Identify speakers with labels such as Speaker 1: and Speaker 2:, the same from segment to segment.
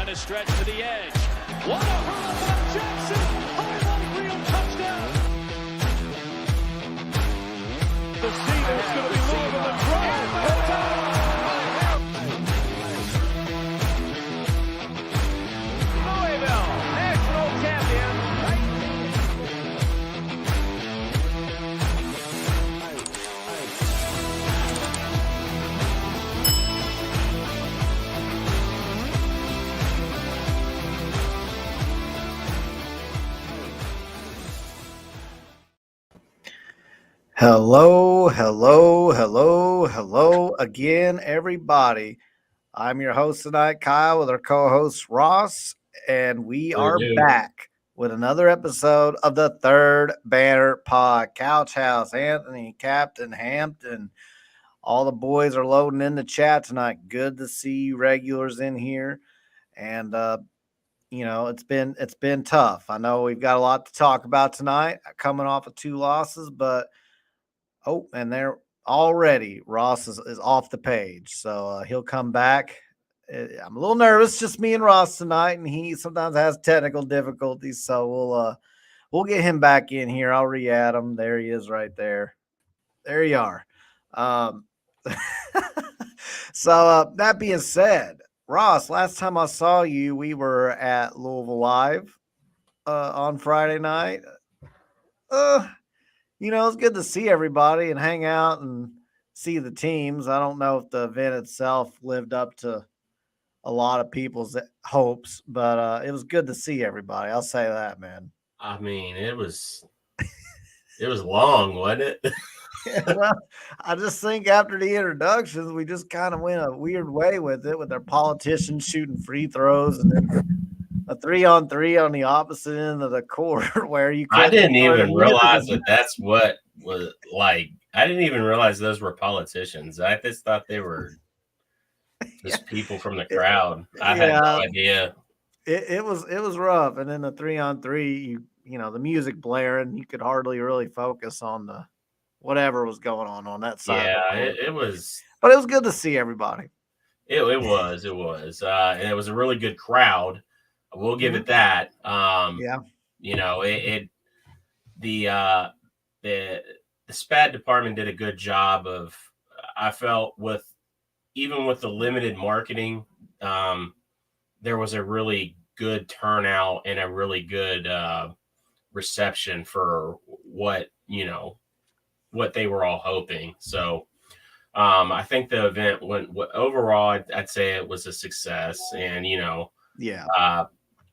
Speaker 1: trying to stretch to the edge. What a hurl by Jackson! Highlight reel touchdown! The seed is going to be Louisville and Bryant. Louisville, national champion.
Speaker 2: Hello again, everybody. I'm your host tonight, Kyle, with our co-host Ross, and we are back with another episode of the Third Banner Pod. Couch House, Anthony, Captain Hampton, all the boys are loading in the chat tonight. Good to see you regulars in here, and it's been tough. I know we've got a lot to talk about tonight, coming off of 2 losses, but and they're already Ross is off the page, so he'll come back. I'm a little nervous, just me and Ross tonight, and he sometimes has technical difficulties, so we'll get him back in here. I'll re-add him. There he is, right there. There you are. So that being said, Ross, last time I saw you, we were at Louisville Live on Friday night. It's good to see everybody and hang out and see the teams. I don't know if the event itself lived up to a lot of people's hopes, but it was good to see everybody. I'll say that, man.
Speaker 3: I mean, it was long, wasn't it?
Speaker 2: Well, I just think after the introductions, we just kind of went a weird way with it, with our politicians shooting free throws and then a 3-on-3 on the opposite end of the court where you
Speaker 3: I didn't even realize that's what was like. I didn't even realize those were politicians. I just thought they were just people from the crowd. I had no idea.
Speaker 2: It was rough. And then the 3-on-3, the music blaring, you could hardly really focus on the whatever was going on that side.
Speaker 3: Yeah, it was.
Speaker 2: But it was good to see everybody.
Speaker 3: It was. And it was a really good crowd. We'll give it that. The SPAD department did a good job of, I felt, even with the limited marketing, there was a really good turnout and a really good reception for what they were all hoping. So I think the event went overall. I'd say it was a success, and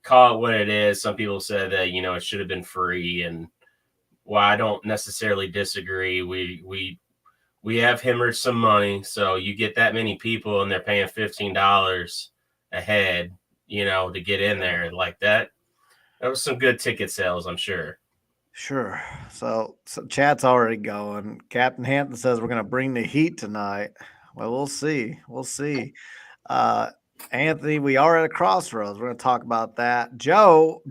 Speaker 3: call it what it is. Some people said that it should have been free, and while I don't necessarily disagree, we have hemorrhaged some money. So you get that many people, and they're paying $15 a head, to get in there like that. That was some good ticket sales, I'm sure.
Speaker 2: Sure. So chat's already going. Captain Hampton says we're going to bring the heat tonight. Well, we'll see. Anthony, we are at a crossroads. We're going to talk about that. Joe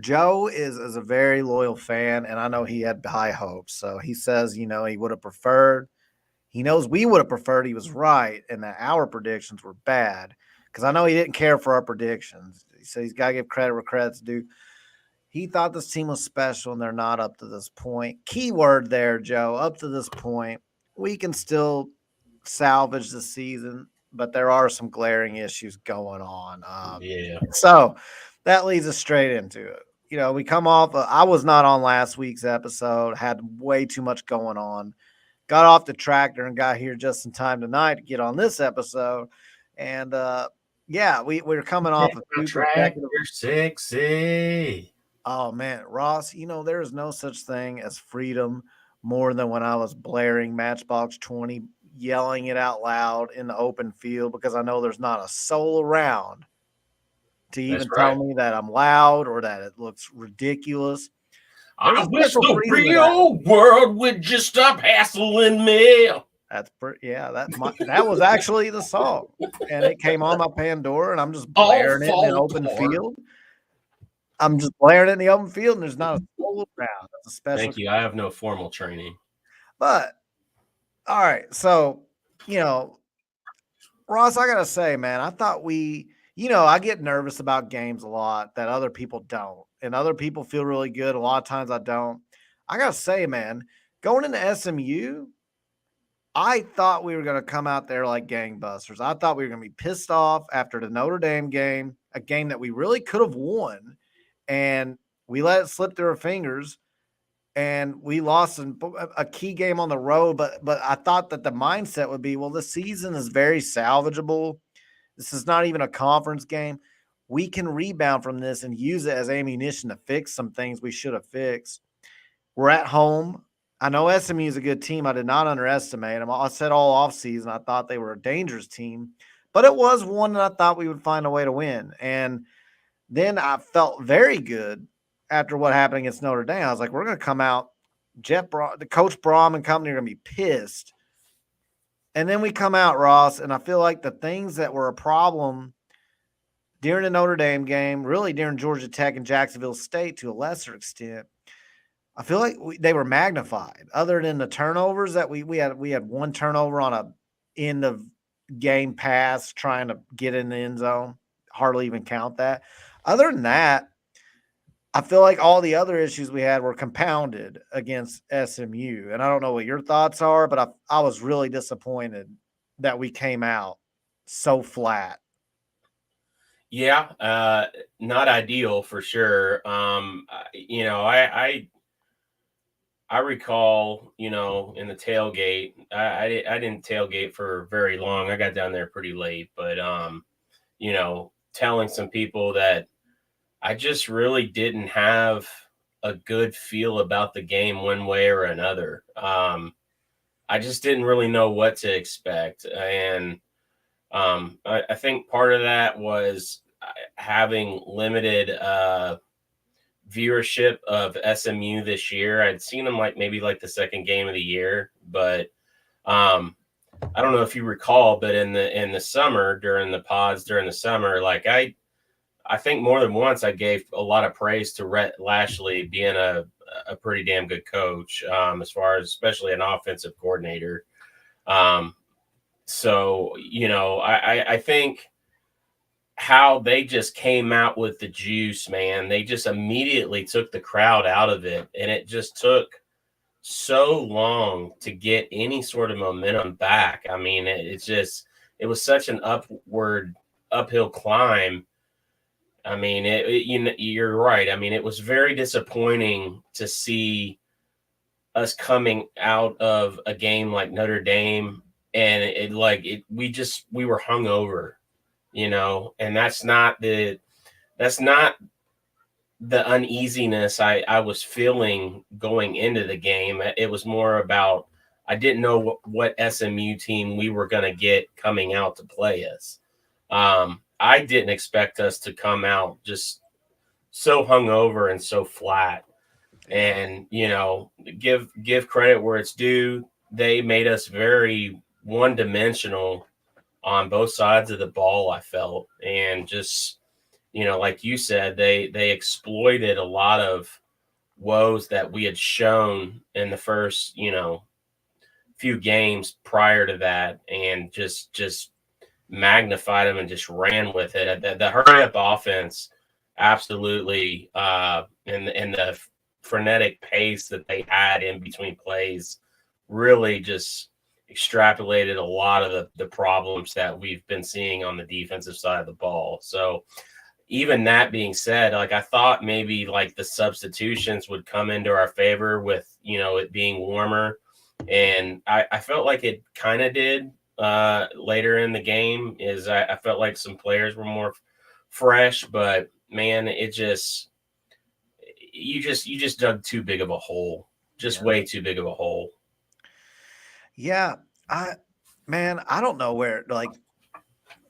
Speaker 2: is a very loyal fan, and I know he had high hopes. So he says, he would have preferred. He knows we would have preferred he was right and that our predictions were bad, because I know he didn't care for our predictions. He said he's got to give credit where credit's due. He thought this team was special, and they're not up to this point. Keyword there, Joe, up to this point. We can still salvage the season, but there are some glaring issues going on. So that leads us straight into it. We come off. I was not on last week's episode, had way too much going on. Got off the tractor and got here just in time tonight to get on this episode. And, we're coming off of two
Speaker 3: tractor sexy.
Speaker 2: Oh, man, Ross, there is no such thing as freedom more than when I was blaring Matchbox 20, yelling it out loud in the open field, because I know there's not a soul around to even tell me that I'm loud or that it looks ridiculous.
Speaker 3: I wish the real world would just stop hassling me.
Speaker 2: That was actually the song, and it came on my Pandora, and I'm just blaring it in the open field. I'm just blaring it in the open field, and there's not a soul around. That's a special.
Speaker 3: Thank you. I have no formal training.
Speaker 2: But, all right. So, Ross, I got to say, man, I thought we I get nervous about games a lot that other people don't, and other people feel really good. A lot of times I don't. I gotta say, man, going into SMU, I thought we were going to come out there like gangbusters. I thought we were going to be pissed off after the Notre Dame game, a game that we really could have won, and we let it slip through our fingers, and we lost a key game on the road. But I thought that the mindset would be, well, the season is very salvageable. This is not even a conference game. We can rebound from this and use it as ammunition to fix some things we should have fixed. We're at home. I know SMU is a good team. I did not underestimate them. I said all offseason I thought they were a dangerous team, but it was one that I thought we would find a way to win. And then I felt very good after what happened against Notre Dame. I was like, we're going to come out. The coach Brom and company are going to be pissed. And then we come out, Ross, and I feel like the things that were a problem during the Notre Dame game, really during Georgia Tech and Jacksonville State to a lesser extent, I feel like they were magnified. Other than the turnovers that we had one turnover on a end of game pass trying to get in the end zone. Hardly even count that. Other than that, I feel like all the other issues we had were compounded against SMU. And I don't know what your thoughts are, but I was really disappointed that we came out so flat.
Speaker 3: Yeah, not ideal for sure. I recall, in the tailgate, I didn't tailgate for very long. I got down there pretty late, but telling some people that I just really didn't have a good feel about the game one way or another. I just didn't really know what to expect. And I think part of that was having limited viewership of SMU this year. I'd seen them maybe the second game of the year, but I don't know if you recall, but in the summer during the pods during the summer, I think more than once I gave a lot of praise to Rhett Lashley being a pretty damn good coach, as far as especially an offensive coordinator. So I think how they just came out with the juice, man. They just immediately took the crowd out of it, and it just took so long to get any sort of momentum back. I mean, it was such an uphill climb. I mean, you're right. I mean, it was very disappointing to see us coming out of a game like Notre Dame, and we were hungover, and that's not the uneasiness I was feeling going into the game. It was more about I didn't know what SMU team we were going to get coming out to play us. I didn't expect us to come out just so hungover and so flat. And give credit where it's due. They made us very one-dimensional on both sides of the ball, I felt, and just like you said, they exploited a lot of woes that we had shown in the first few games prior to that, and just magnified them and just ran with it. The hurry up offense, absolutely, and the frenetic pace that they had in between plays really just extrapolated a lot of the problems that we've been seeing on the defensive side of the ball. So even that being said, I thought maybe the substitutions would come into our favor with, it being warmer. And I felt like it kind of did later in the game. I felt like some players were more fresh, but man, you just dug too big of a hole, way too big of a hole.
Speaker 2: Yeah, I don't know where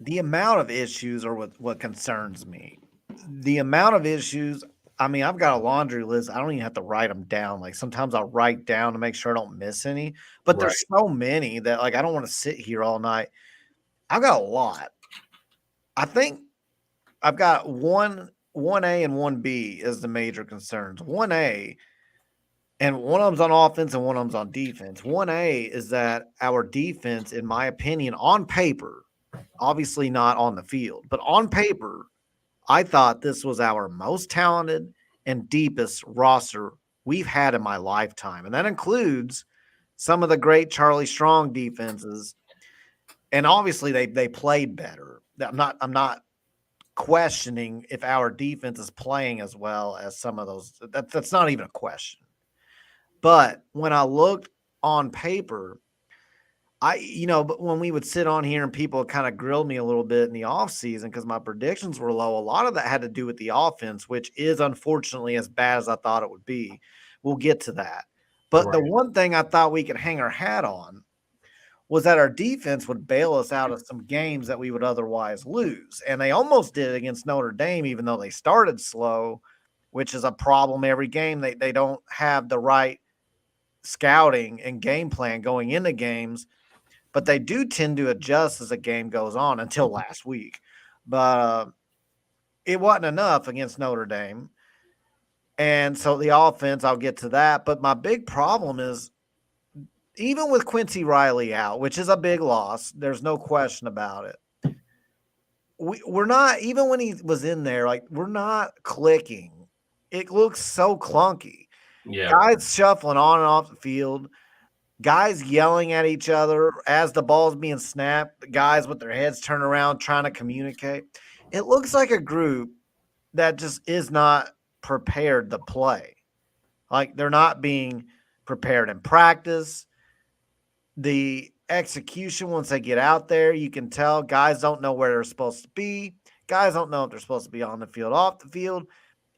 Speaker 2: the amount of issues are what concerns me. The amount of issues, I mean, I've got a laundry list. I don't even have to write them down. Sometimes I'll write down to make sure I don't miss any, but there's so many that I don't want to sit here all night. I've got a lot. I think I've got 1A and 1B as the major concerns. 1A, and one of them's on offense and one of them's on defense. 1A is that our defense, in my opinion, on paper, obviously not on the field, but on paper, I thought this was our most talented and deepest roster we've had in my lifetime. And that includes some of the great Charlie Strong defenses. And obviously they played better. I'm not questioning if our defense is playing as well as some of those. That's not even a question. But when I looked on paper, but when we would sit on here and people kind of grilled me a little bit in the offseason because my predictions were low, a lot of that had to do with the offense, which is unfortunately as bad as I thought it would be. We'll get to that. But the one thing I thought we could hang our hat on was that our defense would bail us out of some games that we would otherwise lose. And they almost did it against Notre Dame, even though they started slow, which is a problem every game. They don't have the right scouting and game plan going into games, but they do tend to adjust as the game goes on until last week. But it wasn't enough against Notre Dame. And so the offense, I'll get to that. But my big problem is even with Quincy Riley out, which is a big loss, there's no question about it. We're not, even when he was in there, like we're not clicking. It looks so clunky.
Speaker 3: Yeah.
Speaker 2: Guys shuffling on and off the field, guys yelling at each other as the ball's being snapped, guys with their heads turned around trying to communicate. It looks like a group that just is not prepared to play. Like they're not being prepared in practice. The execution, once they get out there, you can tell guys don't know where they're supposed to be. Guys don't know if they're supposed to be on the field, off the field.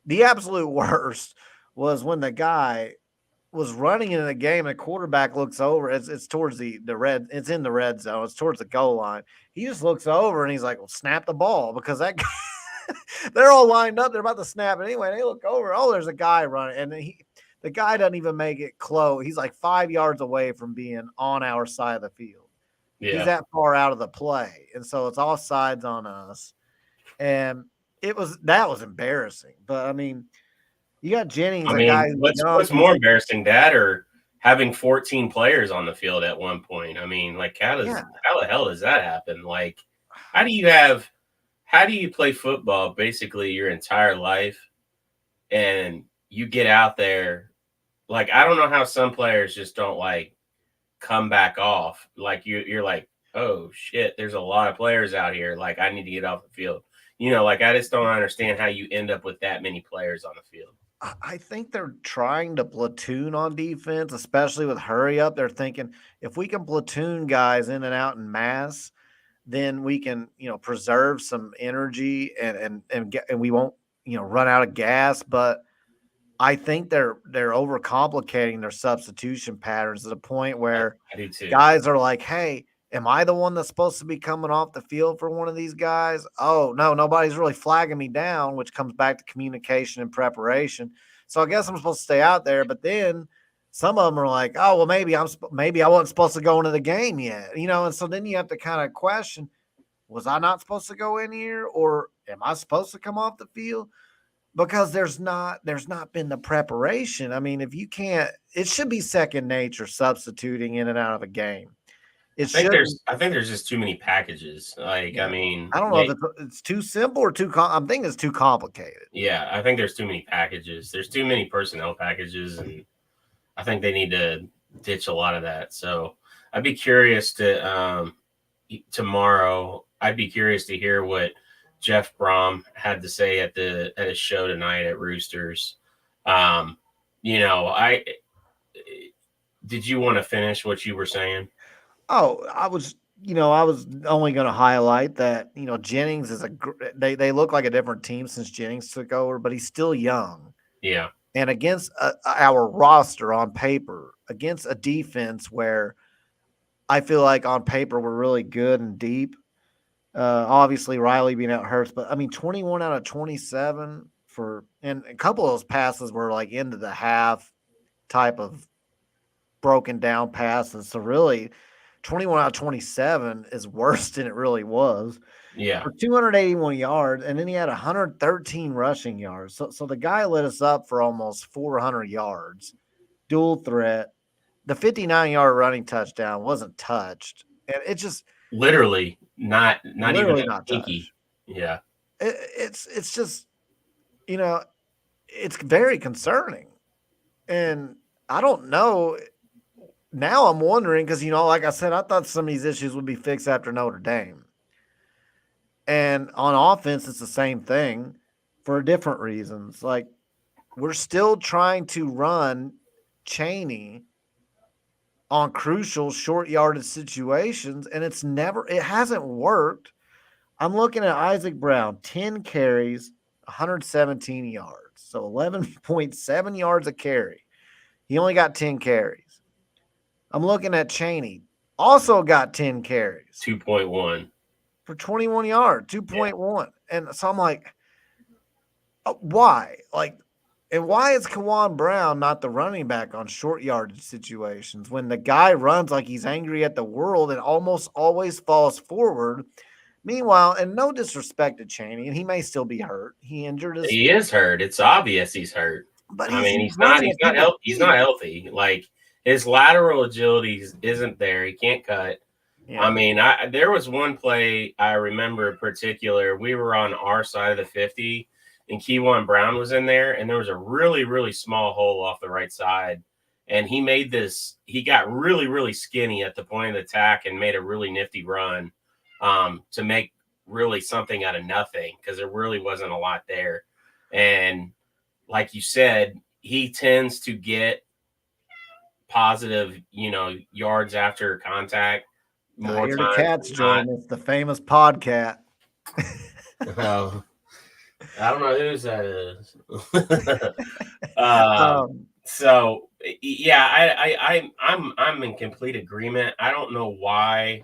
Speaker 2: The absolute worst was when the guy was running into the game and the quarterback looks over. It's towards the red. It's in the red zone. It's towards the goal line. He just looks over and he's like, well, snap the ball because that guy, they're all lined up. They're about to snap it anyway. They look over. Oh, there's a guy running. And the guy doesn't even make it close. He's like 5 yards away from being on our side of the field. Yeah. He's that far out of the play. And so it's all sides on us. And that was embarrassing. But I mean, you got Jennings, a guy
Speaker 3: what's more embarrassing, that or having 14 players on the field at one point? I mean, like how the hell does that happen? Like, how do you play football basically your entire life and you get out there? Like, I don't know how some players just don't like come back off. Like you're like, oh shit, there's a lot of players out here. Like I need to get off the field. Like I just don't understand how you end up with that many players on the field.
Speaker 2: I think they're trying to platoon on defense, especially with hurry up. They're thinking if we can platoon guys in and out in mass, then we can, preserve some energy and we won't, run out of gas. But I think they're overcomplicating their substitution patterns to the point where
Speaker 3: I do too.
Speaker 2: Guys are like, hey, am I the one that's supposed to be coming off the field for one of these guys? Oh, no, nobody's really flagging me down, which comes back to communication and preparation. So I guess I'm supposed to stay out there. But then some of them are like, oh, well, maybe I wasn't supposed to go into the game yet, and so then you have to kind of question, was I not supposed to go in here or am I supposed to come off the field? Because there's not been the preparation. I mean, if you can't, it should be second nature substituting in and out of a game.
Speaker 3: I think there's just too many packages. Like, yeah. I mean,
Speaker 2: I don't know if it's too simple or I'm thinking it's too complicated.
Speaker 3: Yeah, I think there's too many packages. There's too many personnel packages, and I think they need to ditch a lot of that. So I'd be curious to tomorrow. I'd be curious to hear what Jeff Brom had to say at his show tonight at Roosters. Did you want to finish what you were saying?
Speaker 2: Oh, I was only going to highlight that, Jennings is they look like a different team since Jennings took over, but he's still young.
Speaker 3: Yeah.
Speaker 2: And against our roster on paper, against a defense where I feel like on paper we're really good and deep. Obviously Riley being out hurts, but I mean 21 out of 27 and a couple of those passes were like into the half type of broken down passes. So really 21 out of 27 is worse than it really was.
Speaker 3: Yeah.
Speaker 2: For 281 yards, and then he had 113 rushing yards. So the guy lit us up for almost 400 yards. Dual threat. The 59-yard running touchdown wasn't touched. And it just
Speaker 3: literally not even
Speaker 2: Literally
Speaker 3: a
Speaker 2: not
Speaker 3: pinky.
Speaker 2: touch.
Speaker 3: Yeah.
Speaker 2: It's just, you know, it's very concerning. And I don't know. Now I'm wondering because, like I said, I thought some of these issues would be fixed after Notre Dame. And on offense, it's the same thing for different reasons. Like, we're still trying to run Chaney on crucial short yardage situations, and it hasn't worked. I'm looking at Isaac Brown, 10 carries, 117 yards. So 11.7 yards a carry. He only got 10 carries. I'm looking at Chaney, also got 10 carries
Speaker 3: 2.1
Speaker 2: for 21 yards, 2.1. And so I'm like, why? And why is Kawan Brown not the running back on short yardage situations when the guy runs like he's angry at the world and almost always falls forward? Meanwhile, and no disrespect to Chaney, and he may still be hurt. He injured his.
Speaker 3: He is hurt. It's obvious he's hurt.
Speaker 2: But
Speaker 3: I mean,
Speaker 2: he's running at people's
Speaker 3: he's not healthy. Like, his lateral agility isn't there. He can't cut.
Speaker 2: Yeah.
Speaker 3: I mean, there was one play I remember in particular. We were on our side of the 50, and Keywan Brown was in there, and there was a really, really small hole off the right side. And he got really, really skinny at the point of the attack and made a really nifty run to make really something out of nothing because there really wasn't a lot there. And like you said, he tends to get positive, yards after contact more
Speaker 2: I hear the
Speaker 3: times
Speaker 2: cat's
Speaker 3: than
Speaker 2: joining. It's the famous podcat.
Speaker 3: not. I don't know whose that is. So yeah, I'm in complete agreement. I don't know why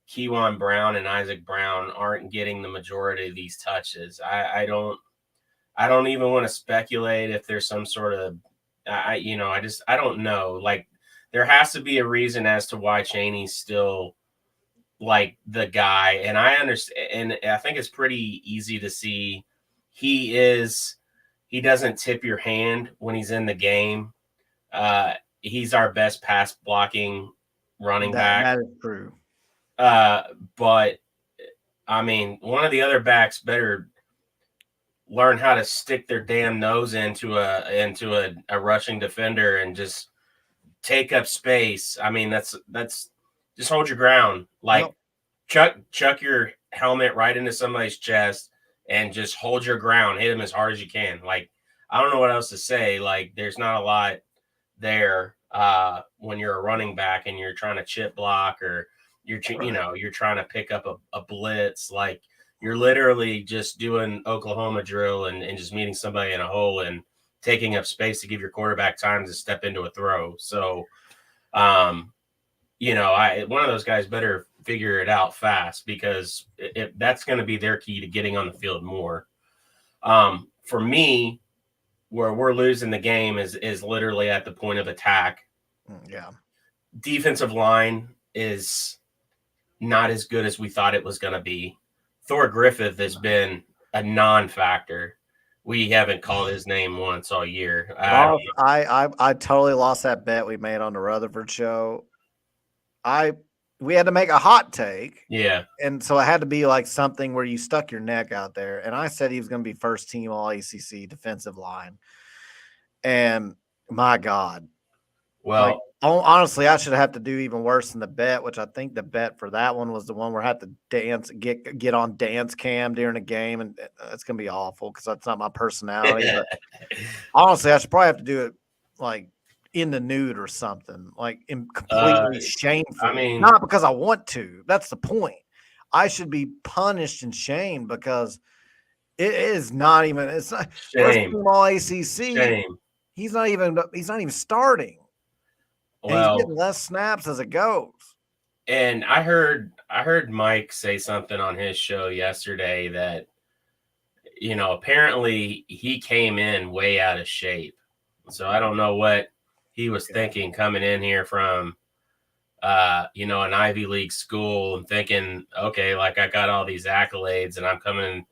Speaker 3: Keywan Brown and Isaac Brown aren't getting the majority of these touches. I don't even want to speculate if there's some sort of I don't know. Like, there has to be a reason as to why Chaney's still like the guy. And I understand, and I think it's pretty easy to see he doesn't tip your hand when he's in the game. He's our best pass blocking running back.
Speaker 2: That is true.
Speaker 3: But I mean, one of the other backs better learn how to stick their damn nose into a rushing defender and just take up space. I mean, that's just hold your ground. Like, chuck your helmet right into somebody's chest and just hold your ground. Hit him as hard as you can. Like, I don't know what else to say. Like, there's not a lot there when you're a running back and you're trying to chip block or you're trying to pick up a blitz. Like, you're literally just doing Oklahoma drill and just meeting somebody in a hole and taking up space to give your quarterback time to step into a throw. So, one of those guys better figure it out fast because that's going to be their key to getting on the field more. For me, where we're losing the game is literally at the point of attack.
Speaker 2: Yeah.
Speaker 3: Defensive line is not as good as we thought it was going to be. Thor Griffith has been a non-factor. We haven't called his name once all year.
Speaker 2: I totally lost that bet we made on the Rutherford show. We had to make a hot take.
Speaker 3: Yeah.
Speaker 2: And so it had to be like something where you stuck your neck out there. And I said he was going to be first team all ACC defensive line. And my God.
Speaker 3: Well,
Speaker 2: honestly, I should have to do even worse than the bet, which I think the bet for that one was the one where I had to get on dance cam during a game. And it's going to be awful because that's not my personality. But honestly, I should probably have to do it like in the nude or something, like completely shameful.
Speaker 3: I mean,
Speaker 2: not because I want to. That's the point. I should be punished and shamed because it is not even. It's not first team all ACC.
Speaker 3: Shame.
Speaker 2: He's not even starting. And he's getting less snaps as it goes.
Speaker 3: And I heard Mike say something on his show yesterday that, apparently he came in way out of shape. So I don't know what he was thinking coming in here from, an Ivy League school and thinking, okay, like I got all these accolades and I'm coming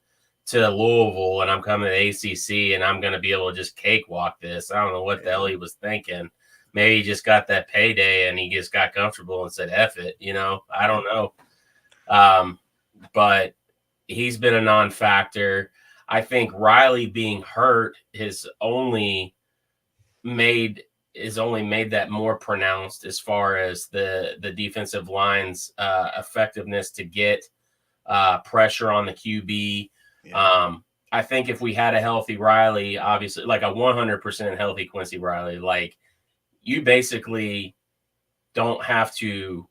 Speaker 3: to Louisville and I'm coming to ACC and I'm going to be able to just cakewalk this. I don't know what the hell he was thinking. Maybe he just got that payday and he just got comfortable and said, F it, I don't know. but he's been a non-factor. I think Riley being hurt has only made that more pronounced as far as the defensive line's effectiveness to get pressure on the QB.
Speaker 2: Yeah.
Speaker 3: I think if we had a healthy Riley, obviously, like a 100% healthy Quincy Riley, like you basically don't have to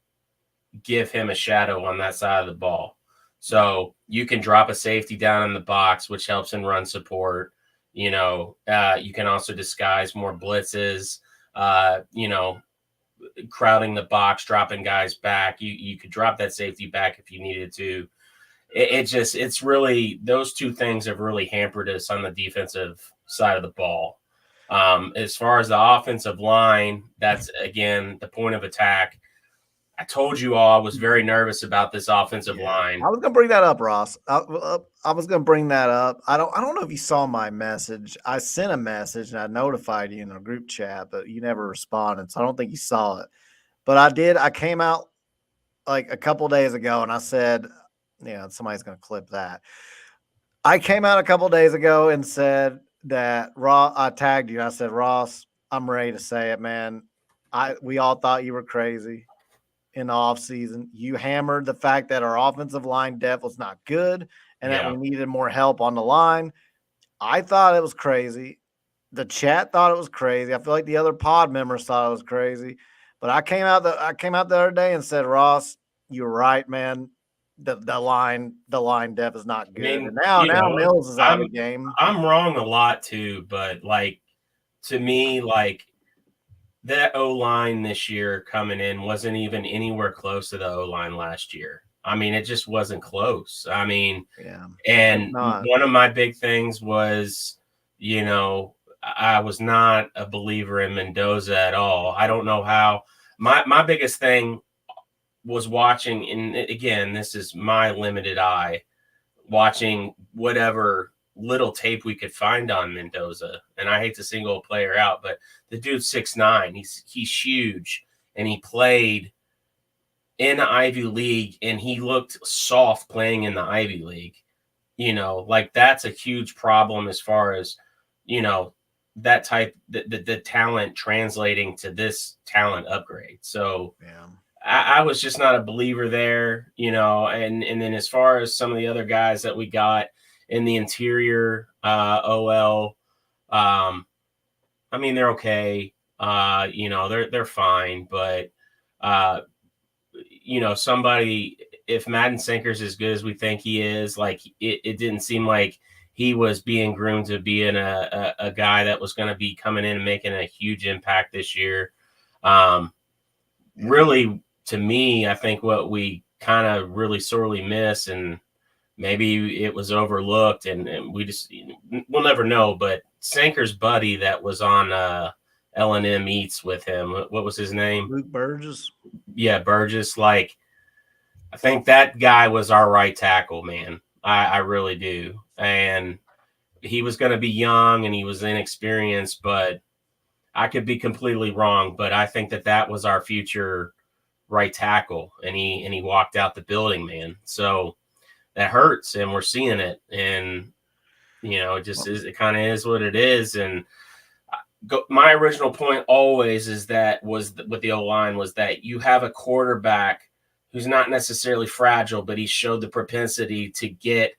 Speaker 3: give him a shadow on that side of the ball. So you can drop a safety down in the box, which helps in run support. You can also disguise more blitzes, crowding the box, dropping guys back. You could drop that safety back if you needed to. It's really, those two things have really hampered us on the defensive side of the ball. As far as the offensive line, that's again the point of attack. I told you all I was very nervous about this offensive line.
Speaker 2: I was gonna bring that up, Ross. I was gonna bring that up. I don't know if you saw my message. I sent a message and I notified you in a group chat, but you never responded, so I don't think you saw it. But I did. I came out like a couple days ago and I said, somebody's gonna clip that. I came out a couple days ago and said that I tagged you. I said, Ross, I'm ready to say it, man. We all thought you were crazy in the offseason. You hammered the fact that our offensive line depth was not good and that we needed more help on the line. I thought it was crazy. The chat thought it was crazy. I feel like the other pod members thought it was crazy. But I came out the other day and said, Ross, you're right, man. The line depth is not good. And now Mills is out of the game.
Speaker 3: I'm wrong a lot too, but like to me, like that O-line this year coming in wasn't even anywhere close to the O-line last year. I mean, it just wasn't close. I mean, and one of my big things was, I was not a believer in Mendoza at all. I don't know how. My biggest thing was watching, and again, this is my limited eye, watching whatever little tape we could find on Mendoza. And I hate to single a player out, but the dude's 6'9". He's huge, and he played in the Ivy League, and he looked soft playing in the Ivy League. Like that's a huge problem as far as, that type, the talent translating to this talent upgrade. So I was just not a believer there, and then as far as some of the other guys that we got in the interior OL, I mean, they're okay. They're fine, but somebody, if Madden Sinker's as good as we think he is, like it didn't seem like he was being groomed to being a guy that was going to be coming in and making a huge impact this year. Really, to me, I think what we kind of really sorely miss, and maybe it was overlooked, and we just, we'll never know, but Sinker's buddy that was on L&M Eats with him, what was his name?
Speaker 2: Luke Burgess.
Speaker 3: Yeah, Burgess. Like, I think that guy was our right tackle, man. I really do. And he was going to be young and he was inexperienced, but I could be completely wrong. But I think that was our future right tackle, and he walked out the building, man. So that hurts, and we're seeing it. And it just is. It kind of is what it is. And my original point always with the O-line was that you have a quarterback who's not necessarily fragile, but he showed the propensity to get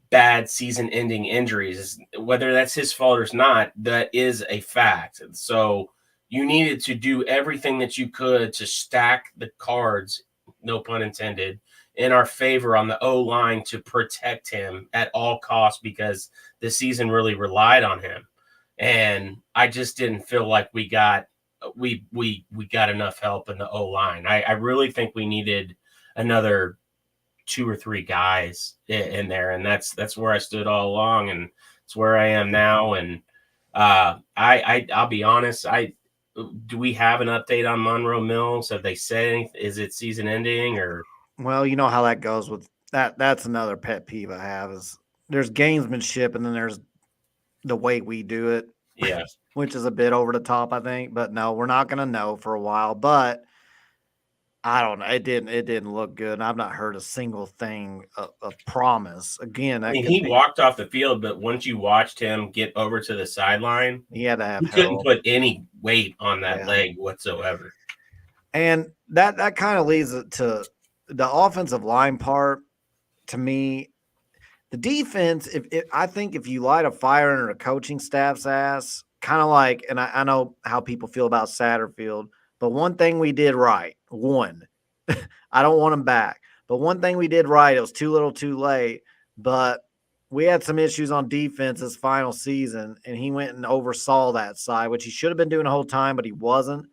Speaker 3: bad season-ending injuries. Whether that's his fault or not, that is a fact. So you needed to do everything that you could to stack the cards, no pun intended, in our favor on the O-line to protect him at all costs, because the season really relied on him. And I just didn't feel like we got enough help in the O-line. I really think we needed another 2 or 3 guys in there, and that's where I stood all along, and it's where I am now. And I'll be honest, do we have an update on Monroe Mills? Have they said anything? Is it season ending or?
Speaker 2: Well, you know how that goes with that. That's another pet peeve I have, is there's gamesmanship and then there's the way we do it.
Speaker 3: Yeah.
Speaker 2: Which is a bit over the top, I think. But no, we're not going to know for a while. But I don't know. It didn't look good. And I've not heard a single thing of promise. Again,
Speaker 3: I
Speaker 2: that
Speaker 3: mean,
Speaker 2: could
Speaker 3: he
Speaker 2: be
Speaker 3: walked off the field, but once you watched him get over to the sideline,
Speaker 2: he had to have
Speaker 3: he couldn't
Speaker 2: help.
Speaker 3: put any weight on that
Speaker 2: Yeah.
Speaker 3: leg whatsoever.
Speaker 2: And that kind of leads it to the offensive line part. To me, the defense, I think if you light a fire under a coaching staff's ass, kind of like, and I know how people feel about Satterfield, but one thing we did right, I don't want him back, but one thing we did right, it was too little too late, but we had some issues on defense this final season, and he went and oversaw that side, which he should have been doing the whole time, but he wasn't.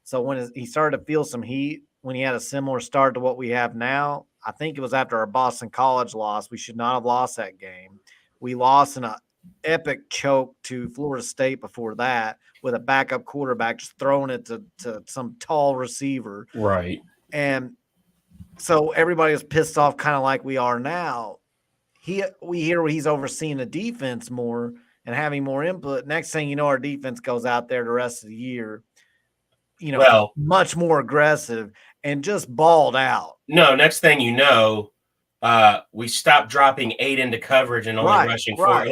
Speaker 2: So when he started to feel some heat, when he had a similar start to what we have now, I think it was after our Boston College loss. We should not have lost that game. We lost in an epic choke to Florida State before that with a backup quarterback just throwing it to some tall receiver.
Speaker 3: Right.
Speaker 2: And so everybody was pissed off kind of like we are now. We hear he's overseeing the defense more and having more input. Next thing you know, our defense goes out there the rest of the year, much more aggressive and just balled out.
Speaker 3: No, next thing you know, we stopped dropping 8 into coverage and only rushing 4.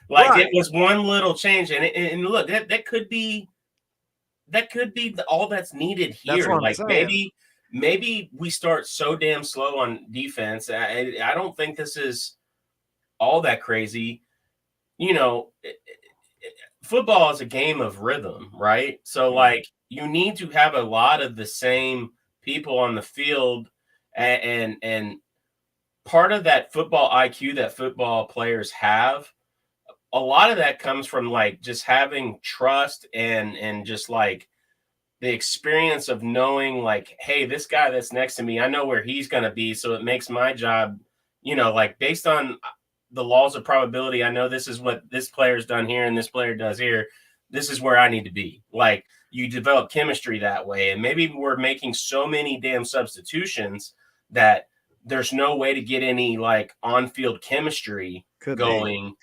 Speaker 3: Like it was one little change, and look, that could be all that's needed here.
Speaker 2: That's what I'm
Speaker 3: saying. Maybe we start so damn slow on defense. I don't think this is all that crazy. Football is a game of rhythm, right? So you need to have a lot of the same people on the field, and part of that football IQ that football players have, a lot of that comes from just having trust and just the experience of knowing hey, this guy that's next to me, I know where he's going to be. So it makes my job, based on the laws of probability, I know this is what this player's done here and this player does here. This is where I need to be. You develop chemistry that way. And maybe we're making so many damn substitutions that there's no way to get any on-field chemistry going,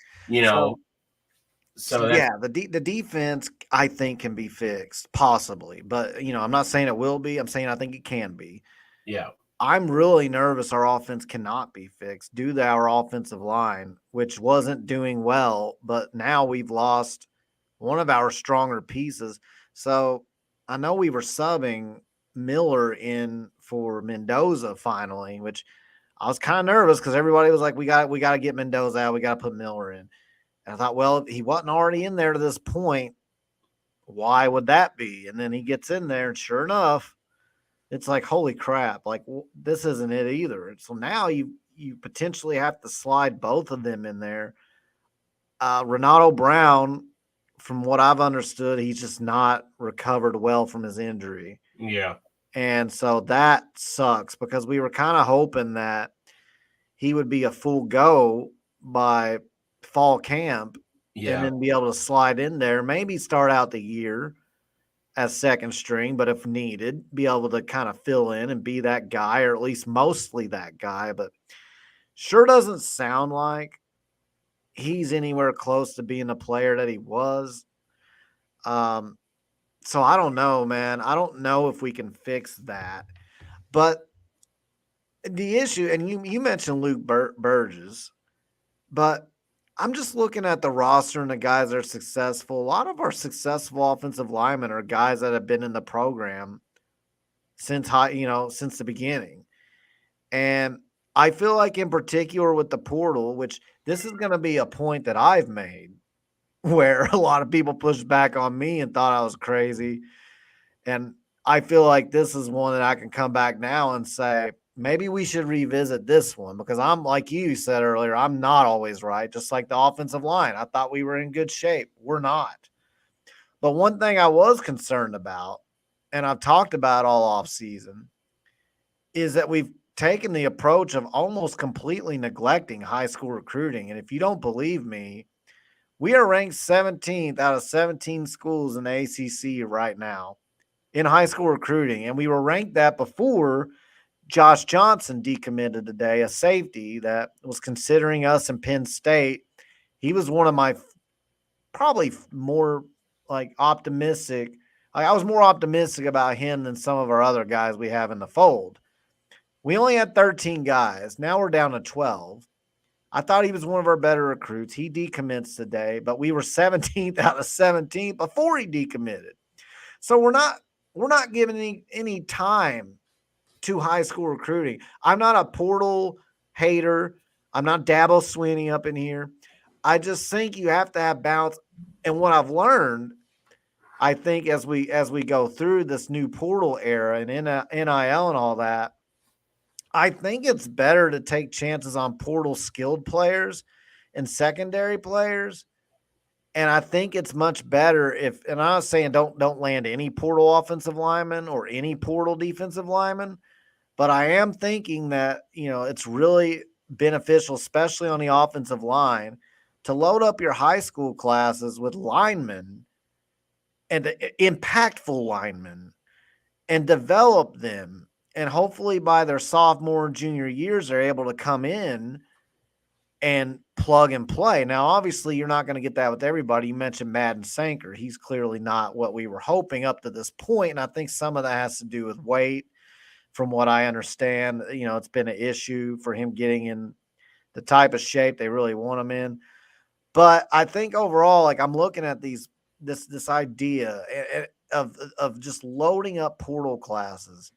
Speaker 2: So yeah, the defense I think can be fixed possibly, but I'm not saying it will be. I'm saying I think it can be.
Speaker 3: Yeah.
Speaker 2: I'm really nervous our offense cannot be fixed due to our offensive line, which wasn't doing well, but now we've lost one of our stronger pieces. So I know we were subbing Miller in for Mendoza finally, which I was kind of nervous because everybody was like, we got to get Mendoza out. We got to put Miller in. And I thought, well, he wasn't already in there to this point. Why would that be? And then he gets in there, and sure enough, it's like, holy crap, this isn't it either. So now you potentially have to slide both of them in there. Renato Brown, from what I've understood, he's just not recovered well from his injury.
Speaker 3: Yeah.
Speaker 2: And so that sucks because we were kind of hoping that he would be a full go by fall camp and then be able to slide in there, maybe start out the year as second string, but if needed, be able to kind of fill in and be that guy, or at least mostly that guy. But sure doesn't sound like he's anywhere close to being the player that he was. So I don't know, man. I don't know if we can fix that. But the issue, and you mentioned Luke Burgess, but I'm just looking at the roster and the guys that are successful. A lot of our successful offensive linemen are guys that have been in the program since the beginning. And I feel like in particular with the portal, which this is going to be a point that I've made where a lot of people pushed back on me and thought I was crazy. And I feel like this is one that I can come back now and say, maybe we should revisit this one because I'm, like you said earlier, I'm not always right. Just like the offensive line. I thought we were in good shape. We're not. But one thing I was concerned about, and I've talked about all off season, is that we've taken the approach of almost completely neglecting high school recruiting. And if you don't believe me, we are ranked 17th out of 17 schools in the ACC right now in high school recruiting. And we were ranked that before Josh Johnson decommitted today, a safety that was considering us in Penn State. He was one of my probably more optimistic I was more optimistic about him than some of our other guys we have in the fold. We only had 13 guys. Now we're down to 12. I thought he was one of our better recruits. He decommits today, but we were 17th out of 17 before he decommitted. So we're not giving any time to high school recruiting. I'm not a portal hater. I'm not Dabo Swinney up in here. I just think you have to have balance. And what I've learned, I think as we go through this new portal era and NIL and all that, I think it's better to take chances on portal skilled players and secondary players. And I think it's much better if, and I'm not saying don't land any portal offensive lineman or any portal defensive lineman, but I am thinking that, it's really beneficial, especially on the offensive line, to load up your high school classes with linemen and impactful linemen and develop them. And hopefully by their sophomore and junior years, they're able to come in and plug and play. Now, obviously, you're not going to get that with everybody. You mentioned Madden Sanker. He's clearly not what we were hoping up to this point, and I think some of that has to do with weight. From what I understand, it's been an issue for him getting in the type of shape they really want him in. But I think overall, like I'm looking at this idea of just loading up portal classes.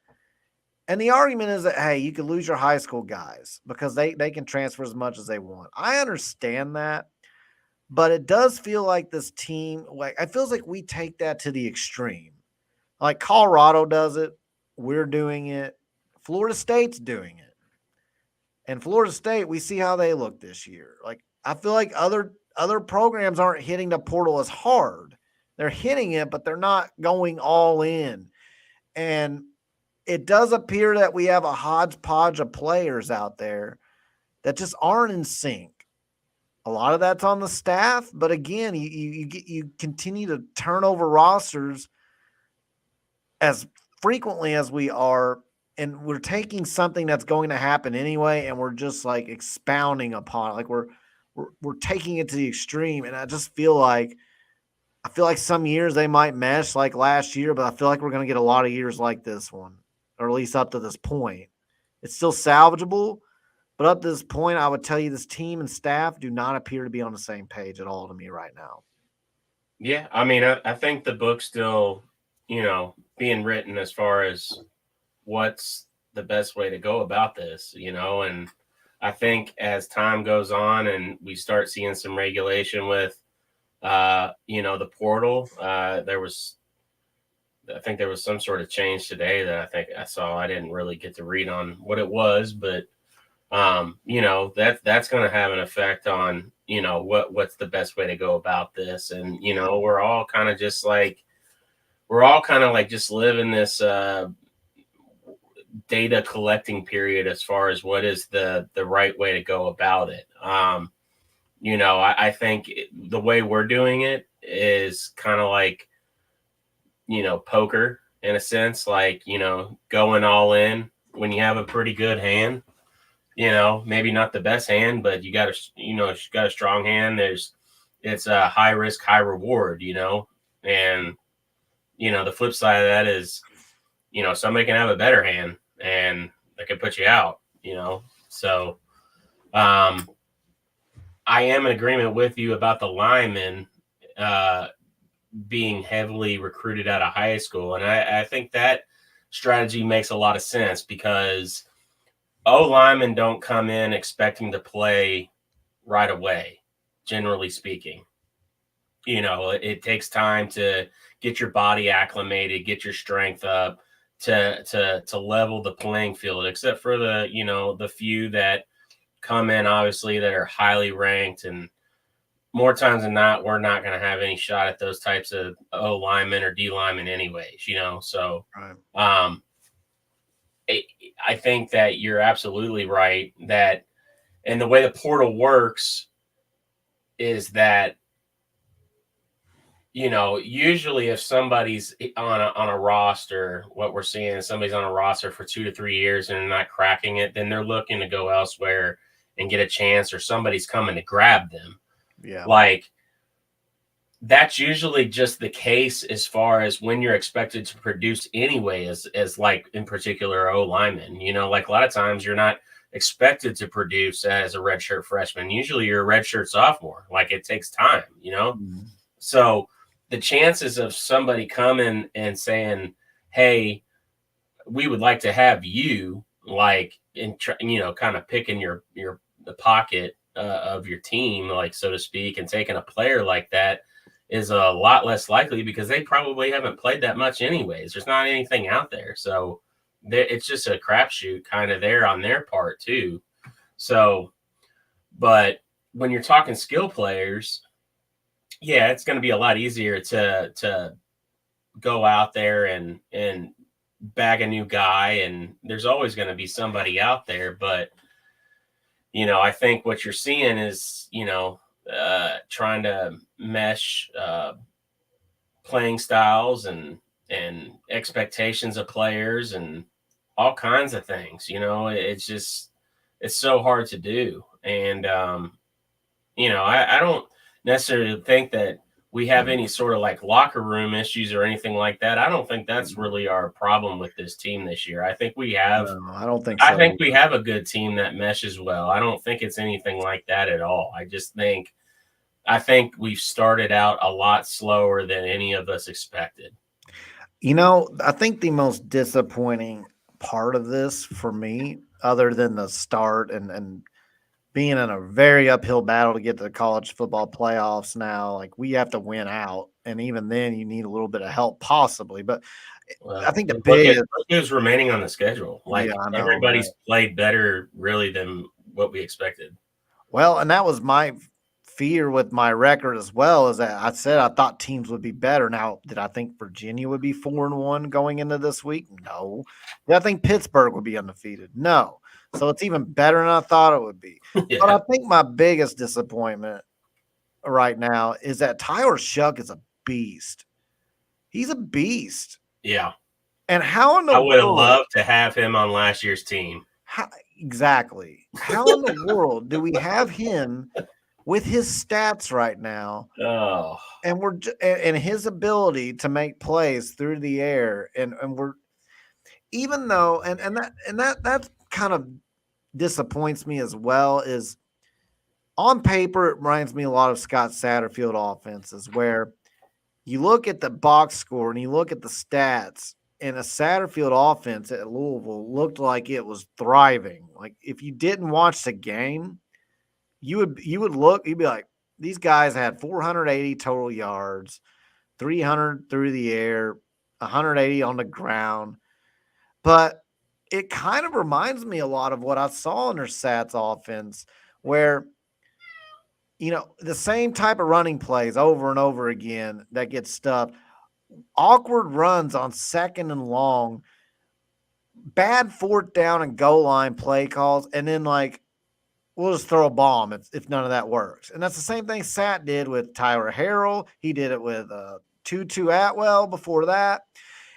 Speaker 2: And the argument is that, hey, you could lose your high school guys because they can transfer as much as they want. I understand that, but it does feel like this team, like it feels like we take that to the extreme. Like Colorado does it, we're doing it, Florida State's doing it. And Florida State, we see how they look this year. Like I feel like other programs aren't hitting the portal as hard. They're hitting it, but they're not going all in. And it does appear that we have a hodgepodge of players out there that just aren't in sync. A lot of that's on the staff, but again, you continue to turn over rosters as frequently as we are, and we're taking something that's going to happen anyway, and we're just like expounding upon it. Like we're taking it to the extreme, and I feel like some years they might mesh like last year, but I feel like we're going to get a lot of years like this one. Or at least up to this point. It's still salvageable, but up to this point, I would tell you this team and staff do not appear to be on the same page at all to me right now.
Speaker 3: Yeah, I mean, I think the book's still, being written as far as what's the best way to go about this, and I think as time goes on and we start seeing some regulation with, the portal, I think there was some sort of change today that I think I saw. I didn't really get to read on what it was, but that's going to have an effect on, what's the best way to go about this. And, we're all kind of just like just living this data collecting period as far as what is the right way to go about it. I think the way we're doing it is kind of like, poker in a sense, like, going all in when you have a pretty good hand, maybe not the best hand, but you got a strong hand. It's a high risk, high reward, and, the flip side of that is, somebody can have a better hand and they can put you out, so, I am in agreement with you about the linemen, being heavily recruited out of high school. And I think that strategy makes a lot of sense because O-linemen don't come in expecting to play right away, generally speaking. It takes time to get your body acclimated, get your strength up to level the playing field, except for the few that come in, obviously, that are highly ranked, and more times than not, we're not going to have any shot at those types of O linemen or D linemen anyways, So, right. I think that you're absolutely right that, and the way the portal works is that, usually if somebody's on a roster, what we're seeing is somebody's on a roster for 2 to 3 years and they're not cracking it, then they're looking to go elsewhere and get a chance, or somebody's coming to grab them.
Speaker 2: Yeah.
Speaker 3: Like, that's usually just the case as far as when you're expected to produce anyway, as like in particular O lineman. Like a lot of times you're not expected to produce as a redshirt freshman. Usually you're a redshirt sophomore. Like it takes time.
Speaker 2: Mhm.
Speaker 3: So the chances of somebody coming and saying, "Hey, we would like to have you," like kind of picking the pocket of your team, like so to speak, and taking a player like that is a lot less likely because they probably haven't played that much anyways. There's not anything out there, so it's just a crapshoot kind of there on their part too. So, but when you're talking skill players, yeah, it's going to be a lot easier to go out there and bag a new guy, and there's always going to be somebody out there. But I think what you're seeing is trying to mesh playing styles and expectations of players and all kinds of things. It's so hard to do. And I don't necessarily think that we have any sort of like locker room issues or anything like that. I don't think that's really our problem with this team this year. I think we have
Speaker 2: No, I don't think
Speaker 3: I
Speaker 2: so
Speaker 3: think we
Speaker 2: either.
Speaker 3: have a good team that meshes well. I don't think it's anything like that at all. I think we've started out a lot slower than any of us expected.
Speaker 2: I think the most disappointing part of this for me, other than the start and being in a very uphill battle to get to the college football playoffs now, like we have to win out. And even then, you need a little bit of help, possibly. But I
Speaker 3: Well,
Speaker 2: think the
Speaker 3: look
Speaker 2: biggest,
Speaker 3: who's remaining on the schedule.
Speaker 2: yeah,
Speaker 3: Like
Speaker 2: I know, right?
Speaker 3: everybody's played better really than what we expected.
Speaker 2: Well, and that was my fear with my record as well, is that I said I thought teams would be better. Now, did I think Virginia would be 4-1 going into this week? No. Did I think Pittsburgh would be undefeated? No. So it's even better than I thought it would be. But
Speaker 3: Yeah.
Speaker 2: I think my biggest disappointment right now is that Tyler Shuck is a beast. He's a beast.
Speaker 3: Yeah.
Speaker 2: And how in the
Speaker 3: I would have
Speaker 2: world,
Speaker 3: loved to have him on last year's team.
Speaker 2: exactly, how in the world do we have him with his stats right now?
Speaker 3: Oh,
Speaker 2: And and his ability to make plays through the air, and we're, even though, that kind of disappoints me as well, is on paper it reminds me a lot of Scott Satterfield offenses, where you look at the box score and you look at the stats, and a Satterfield offense at Louisville looked like it was thriving. Like if you didn't watch the game, you would look, you'd be like, these guys had 480 total yards, 300 through the air, 180 on the ground. But it kind of reminds me a lot of what I saw in their Sats offense, where the same type of running plays over and over again that get stuffed, awkward runs on second and long, bad fourth down and goal line play calls, and then like we'll just throw a bomb if none of that works. And that's the same thing Sat did with Tyler Harrell. He did it with Tutu Atwell before that.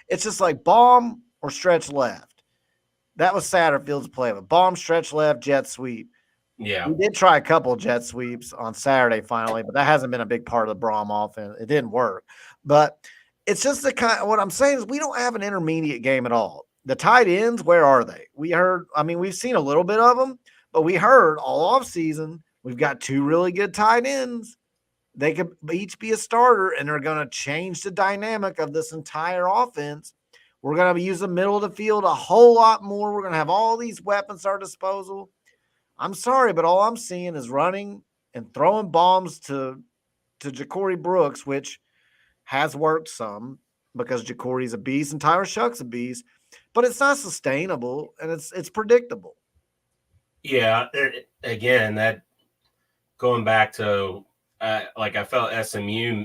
Speaker 2: It's just like bomb or stretch left. That was Satterfield's play. But bomb, stretch left, jet sweep.
Speaker 3: yeah.
Speaker 2: We did try a couple of jet sweeps on Saturday finally, but that hasn't been a big part of the Brom offense. It didn't work. But it's just the kind of, what I'm saying is we don't have an intermediate game at all. The tight ends, where are they? We've seen a little bit of them, but we heard all off season we've got two really good tight ends. They could each be a starter, and they're going to change the dynamic of this entire offense. We're going to use the middle of the field a whole lot more. We're going to have all these weapons at our disposal. I'm sorry, but all I'm seeing is running and throwing bombs to Ja'Cory Brooks, which has worked some because Ja'Cory's a beast and Tyler Shuck's a beast, but it's not sustainable and it's predictable.
Speaker 3: Yeah. Again, that going back to like I felt SMU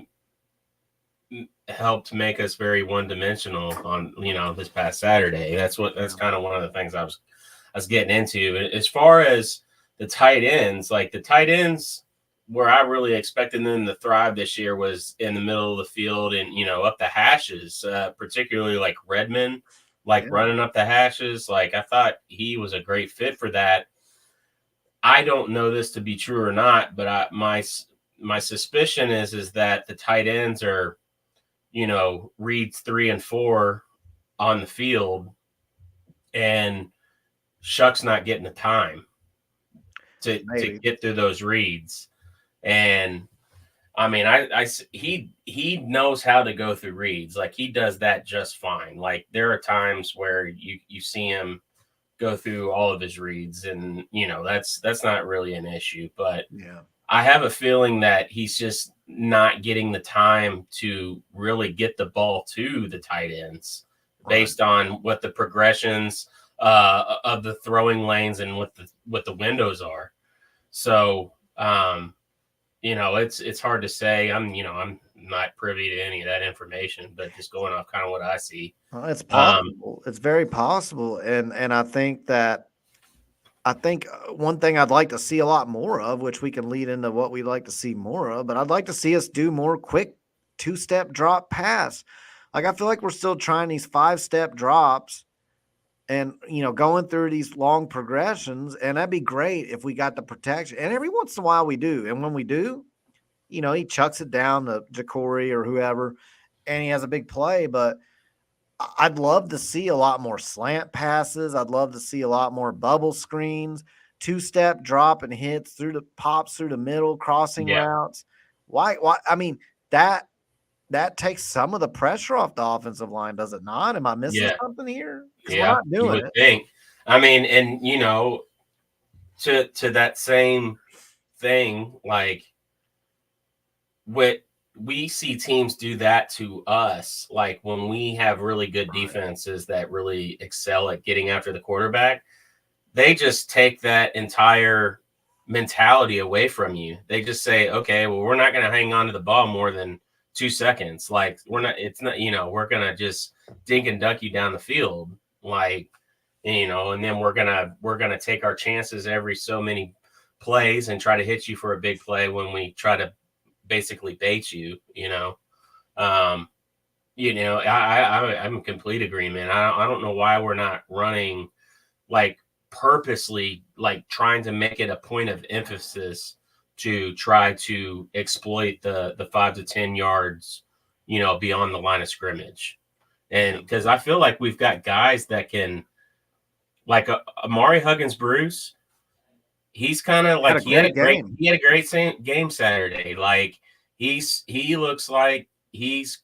Speaker 3: helped make us very one-dimensional on this past Saturday. That's kind of one of the things I was getting into. As far as the tight ends, like the tight ends where I really expected them to thrive this year was in the middle of the field and up the hashes, particularly like Redmond, like running up the hashes. Like I thought he was a great fit for that. I don't know this to be true or not, but my suspicion is that the tight ends are, reads 3 and 4 on the field, and Shuck's not getting the time to get through those reads. And I mean, he knows how to go through reads. Like, he does that just fine. Like, there are times where you see him go through all of his reads, and that's not really an issue. But
Speaker 2: yeah,
Speaker 3: I have a feeling that he's just not getting the time to really get the ball to the tight ends based on what the progressions of the throwing lanes and what the windows are. So, it's hard to say. I'm not privy to any of that information, but just going off kind of what I see.
Speaker 2: It's possible. It's very possible, and I think one thing I'd like to see a lot more of, which we can lead into what we'd like to see more of, but I'd like to see us do more quick 2-step drop pass. Like, I feel like we're still trying these 5-step drops and, going through these long progressions, and that'd be great if we got the protection. And every once in a while we do. And when we do, he chucks it down to Jacory or whoever, and he has a big play. But I'd love to see a lot more slant passes. I'd love to see a lot more bubble screens, 2-step drop and hits through the pops through the middle, crossing routes. Why? I mean, that takes some of the pressure off the offensive line, does it not? Am I missing something here? Because we're not doing
Speaker 3: you would think. I mean, and to that same thing, like, we see teams do that to us, like when we have really good defenses that really excel at getting after the quarterback, they just take that entire mentality away from you. They just say, okay, well, we're not going to hang on to the ball more than 2 seconds. Like, we're going to just dink and dunk you down the field. Like, and then we're going to take our chances every so many plays and try to hit you for a big play when we try to basically bait you. I'm in complete agreement. I don't know why we're not running, like, purposely, like, trying to make it a point of emphasis to try to exploit the 5 to 10 yards, beyond the line of scrimmage. And because I feel like we've got guys that can, like, Amari Huggins-Bruce, he's kind of like, he had a great game Saturday. Like, he looks like he's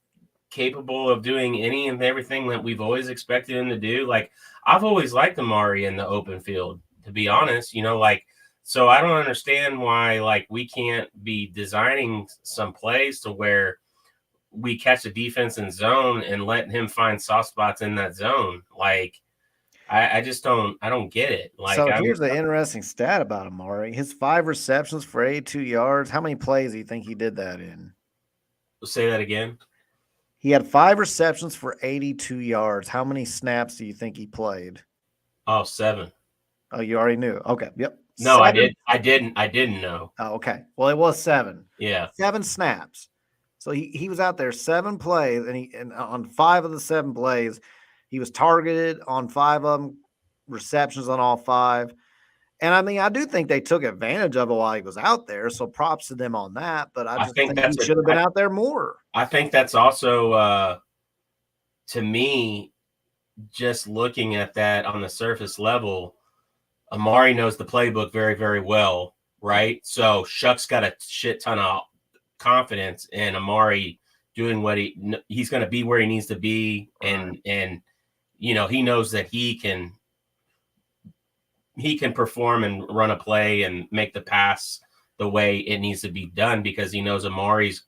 Speaker 3: capable of doing any and everything that we've always expected him to do. Like, I've always liked Amari in the open field, to be honest, so I don't understand why, like, we can't be designing some plays to where we catch a defense in zone and let him find soft spots in that zone. Like, I just don't get it. Like,
Speaker 2: so here's the interesting stat about Amari. His 5 receptions for 82 yards. How many plays do you think he did that in?
Speaker 3: Say that again.
Speaker 2: He had 5 receptions for 82 yards. How many snaps do you think he played?
Speaker 3: Oh, 7.
Speaker 2: Oh, you already knew. Okay. Yep.
Speaker 3: No, 7. I didn't know.
Speaker 2: Oh, okay. Well, it was 7.
Speaker 3: Yeah.
Speaker 2: 7 snaps. So he was out there 7 plays, and on 5 of the 7 plays, he was targeted on 5 of them, receptions on all 5. And I mean, I do think they took advantage of it while he was out there. So props to them on that. But I think he should have been out there more.
Speaker 3: I think that's also, to me, just looking at that on the surface level, Amari knows the playbook very, very well, right? So Shuck's got a shit ton of confidence in Amari doing what he's going to be where he needs to be, and he knows that he can perform and run a play and make the pass the way it needs to be done because he knows Amari's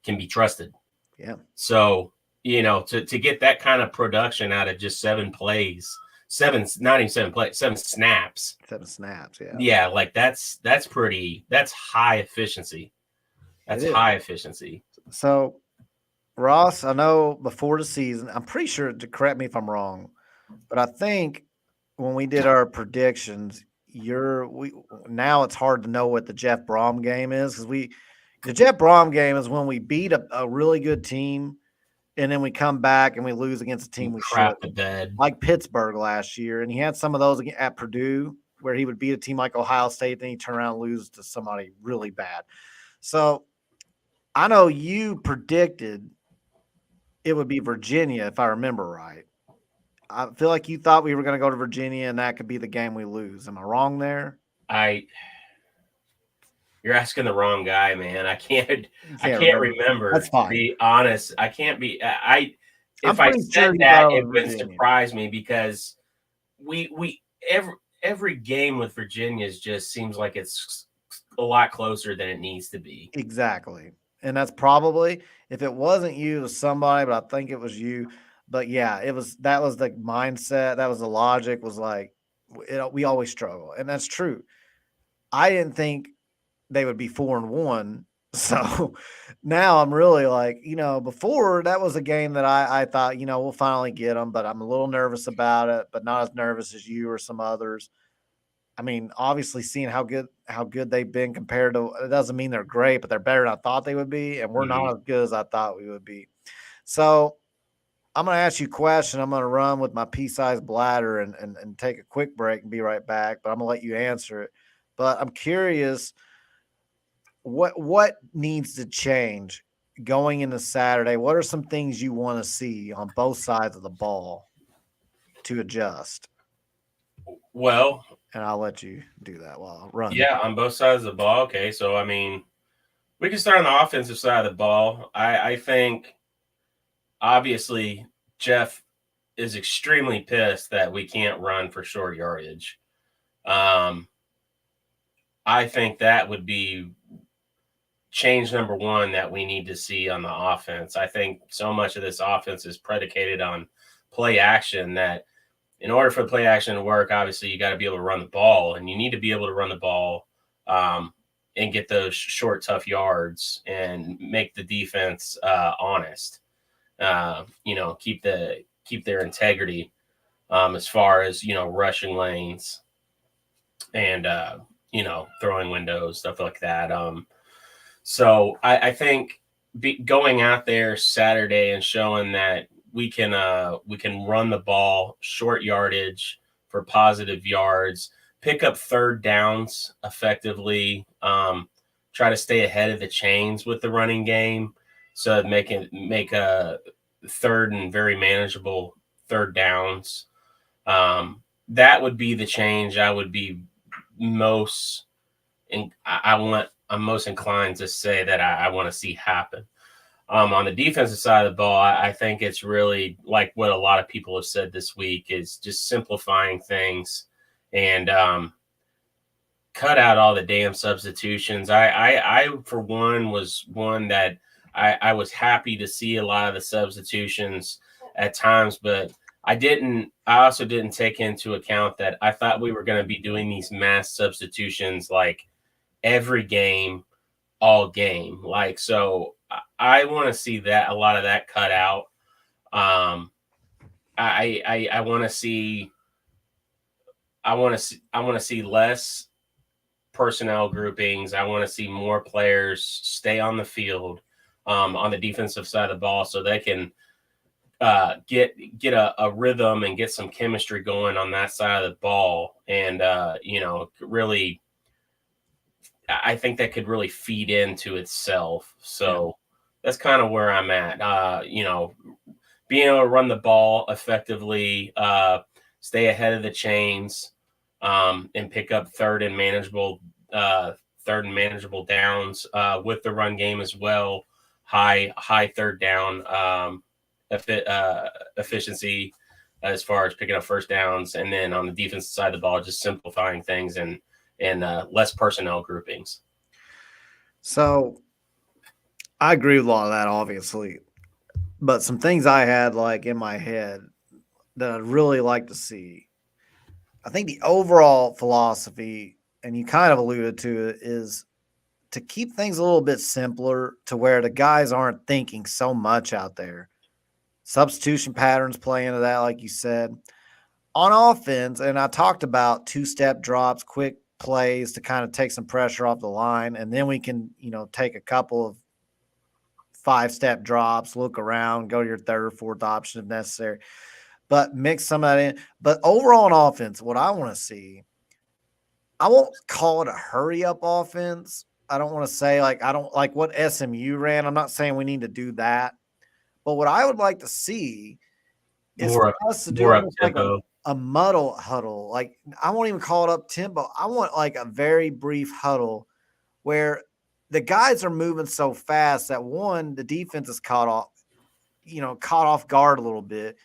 Speaker 3: can be trusted.
Speaker 2: Yeah.
Speaker 3: So, to get that kind of production out of just 7 plays, 7 snaps. 7 snaps, yeah. Yeah, like that's high efficiency. That's high efficiency.
Speaker 2: So, Ross, I know before the season, I'm pretty sure, to correct me if I'm wrong, but I think when we did our predictions, now it's hard to know what the Jeff Brom game is because the Jeff Brom game is when we beat a really good team and then we come back and we lose against a team we
Speaker 3: crap the bed,
Speaker 2: like Pittsburgh last year. And he had some of those at Purdue where he would beat a team like Ohio State, then he turn around and lose to somebody really bad. So I know you predicted it would be Virginia, if I remember right. I feel like you thought we were going to go to Virginia, and that could be the game we lose. Am I wrong there?
Speaker 3: You're asking the wrong guy, man. I can't
Speaker 2: You
Speaker 3: I
Speaker 2: can't
Speaker 3: can't
Speaker 2: remember.
Speaker 3: remember,
Speaker 2: That's
Speaker 3: to
Speaker 2: fine.
Speaker 3: be honest. I can't be I
Speaker 2: I'm
Speaker 3: if I
Speaker 2: pretty
Speaker 3: said
Speaker 2: sure you
Speaker 3: that,
Speaker 2: thought it
Speaker 3: it
Speaker 2: was
Speaker 3: wouldn't
Speaker 2: Virginia.
Speaker 3: surprise me because we every game with Virginia just seems like it's a lot closer than it needs to be.
Speaker 2: Exactly. And that's probably, if it wasn't you, it was somebody, but I think it was you. But yeah, that was the mindset. That was the logic, was like, we always struggle. And that's true. I didn't think they would be 4-1. So now I'm really like, before that was a game that I thought, we'll finally get them, but I'm a little nervous about it, but not as nervous as you or some others. I mean, obviously seeing how good they've been compared to, it doesn't mean they're great, but they're better than I thought they would be, and we're
Speaker 3: Mhm.
Speaker 2: not as good as I thought we would be. So I'm gonna ask you a question. I'm gonna run with my pea-sized bladder and take a quick break and be right back, but I'm gonna let you answer it. But I'm curious, what needs to change going into Saturday? What are some things you want to see on both sides of the ball to adjust?
Speaker 3: Well,
Speaker 2: And I'll let you do that while I run.
Speaker 3: yeah, on both sides of the ball. Okay, so I mean, we can start on the offensive side of the ball. I think obviously Jeff is extremely pissed that we can't run for short yardage. Um, I think that would be change number one that we need to see on the offense. I think so much of this offense is predicated on play action that in order for the play action to work, obviously you got to be able to run the ball, and you need to be able to run the ball and get those short, tough yards and make the defense honest. Keep their integrity as far as rushing lanes and throwing windows, stuff like that. So I think going out there Saturday and showing that we can run the ball short yardage for positive yards, pick up third downs effectively, try to stay ahead of the chains with the running game, so make a third and very manageable third downs. That would be the change I would be most and I'm most inclined to say that I want to see happen. On the defensive side of the ball, I think it's really like what a lot of people have said this week is just simplifying things and cut out all the damn substitutions. I for one was one that I was happy to see a lot of the substitutions at times, but I also didn't take into account that I thought we were going to be doing these mass substitutions like every game, all game. Like, so I want to see that a lot of that cut out. Um, I want to see I want to see less personnel groupings. I want to see more players stay on the field on the defensive side of the ball so they can get a rhythm and get some chemistry going on that side of the ball, and really I think that could really feed into itself. So that's kind of where I'm at. Being able to run the ball effectively, stay ahead of the chains, and pick up third and manageable downs with the run game as well. High third down efficiency as far as picking up first downs, and then on the defensive side of the ball, just simplifying things and less personnel groupings.
Speaker 2: So I agree with a lot of that, obviously. But some things I had like in my head that I'd really like to see. I think the overall philosophy, and you kind of alluded to it, is to keep things a little bit simpler to where the guys aren't thinking so much out there. Substitution patterns play into that, like you said. On offense, and I talked about two-step drops, quick plays to kind of take some pressure off the line, and then we can, take a couple of five-step drops, look around, go to your third or fourth option if necessary, but mix some of that in. But overall on offense, what I want to see, I won't call it a hurry-up offense. want to say like I don't like what SMU ran. I'm not saying we need to do that, but what I would like to see is for us to do
Speaker 3: more up
Speaker 2: almost like
Speaker 3: tempo.
Speaker 2: a muddle huddle. Like I won't even call it up tempo. I want like a very brief huddle where the guys are moving so fast that one, the defense is caught off guard a little bit.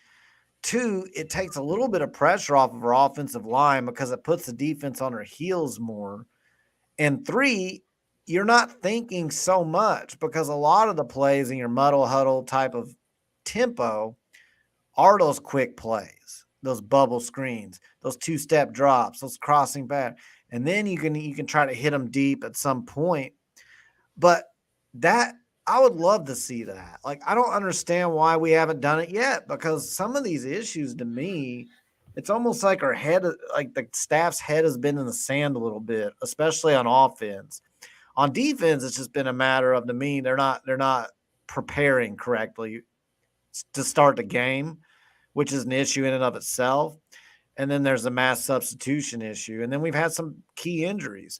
Speaker 2: Two, it takes a little bit of pressure off of our offensive line because it puts the defense on their heels more. And three, you're not thinking so much because a lot of the plays in your muddle huddle type of tempo are those quick plays, those bubble screens, those two-step drops, those crossing back. And then you can try to hit them deep at some point. But that I would love to see that. Like, I don't understand why we haven't done it yet because some of these issues to me, it's almost like our head, like the staff's head has been in the sand a little bit, especially on offense. On defense, it's just been a matter of, to me, they're not preparing correctly to start the game, which is an issue in and of itself. And then there's a mass substitution issue. And then we've had some key injuries.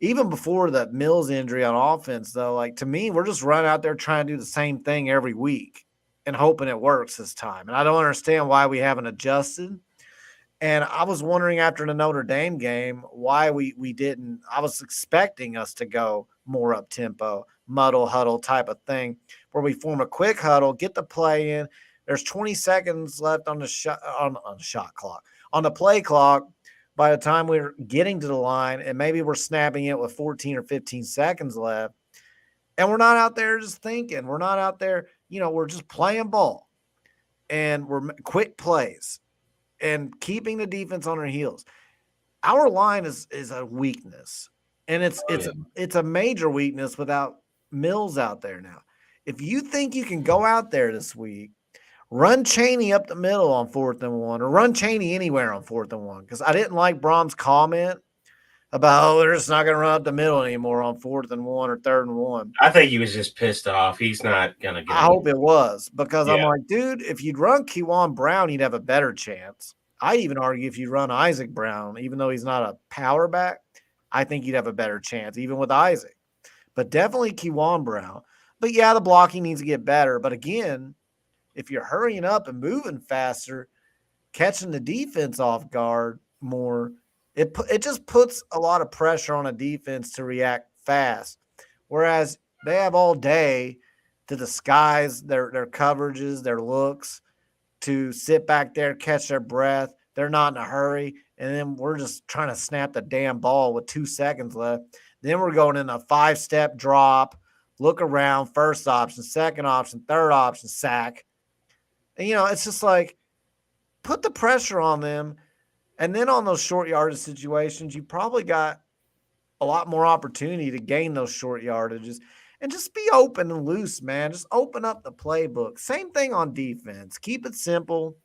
Speaker 2: Even before the Mills injury on offense, though, like to me, we're just running out there trying to do the same thing every week and hoping it works this time. And I don't understand why we haven't adjusted. And I was wondering after the Notre Dame game why we didn't. I was expecting us to go more up tempo, muddle huddle type of thing, where we form a quick huddle, get the play in. There's 20 seconds left on the shot clock, on the play clock. By the time we're getting to the line, and maybe we're snapping it with 14 or 15 seconds left, and we're not out there just thinking. We're not out there, we're just playing ball, and we're quick plays and keeping the defense on their heels. Our line is a weakness, and it's a major weakness without Mills out there now. If you think you can go out there this week, run Chaney up the middle on 4th and 1, or run Chaney anywhere on 4th and 1. Because I didn't like Brom's comment about, they're just not going to run up the middle anymore on 4th and 1 or 3rd and 1.
Speaker 3: I think he was just pissed off. He's not going to get
Speaker 2: I hope it was, because I'm
Speaker 3: Yeah.
Speaker 2: like, dude, if you'd run Kewan Brown, you'd have a better chance. I'd even argue if you run Isaac Brown, even though he's not a power back, I think you'd have a better chance, even with Isaac. But definitely Kewan Brown. But yeah, the blocking needs to get better. But again, if you're hurrying up and moving faster, catching the defense off guard more, it just puts a lot of pressure on a defense to react fast. Whereas they have all day to disguise their coverages, their looks, to sit back there, catch their breath. They're not in a hurry. And then we're just trying to snap the damn ball with 2 seconds left. Then we're going in a 5-step drop, look around, first option, second option, third option, sack. And, it's just like, put the pressure on them. And then on those short yardage situations, you probably got a lot more opportunity to gain those short yardages. And just be open and loose, man. Just open up the playbook. Same thing on defense. Keep it simple.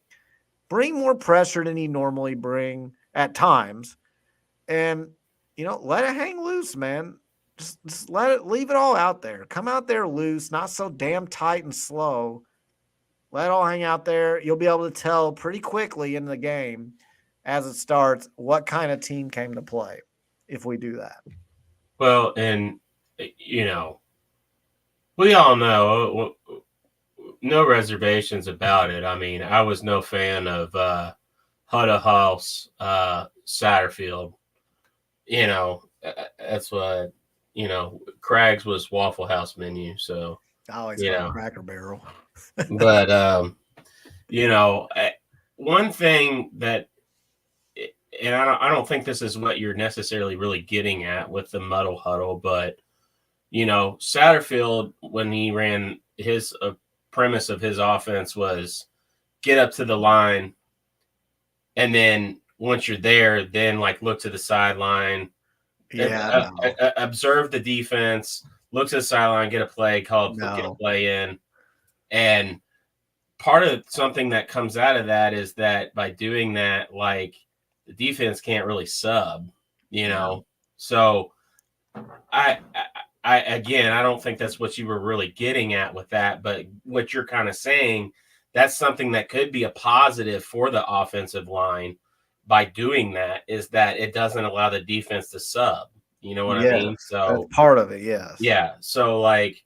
Speaker 2: Bring more pressure than you normally bring at times. And, let it hang loose, man. Just leave it all out there. Come out there loose, not so damn tight and slow. Let it all hang out there. You'll be able to tell pretty quickly in the game as it starts what kind of team came to play if we do that.
Speaker 3: Well, and, we all know, no reservations about it. I mean, I was no fan of Hudda House, Satterfield. That's what, Craig's was Waffle House menu. So
Speaker 2: I always call Cracker Barrel.
Speaker 3: But, one thing that, and I don't think this is what you're necessarily really getting at with the muddle huddle, but, Satterfield, when he ran his premise of his offense was get up to the line. And then once you're there, then look to the sideline, observe the defense, look to the sideline, get a play called, get a play in. And part of something that comes out of that is that by doing that, the defense can't really sub, So I don't think that's what you were really getting at with that, but what you're kind of saying, that's something that could be a positive for the offensive line by doing that, is that it doesn't allow the defense to sub, You know what I
Speaker 2: Yes,
Speaker 3: mean?
Speaker 2: that's
Speaker 3: So
Speaker 2: part of it, yes.
Speaker 3: yeah, so like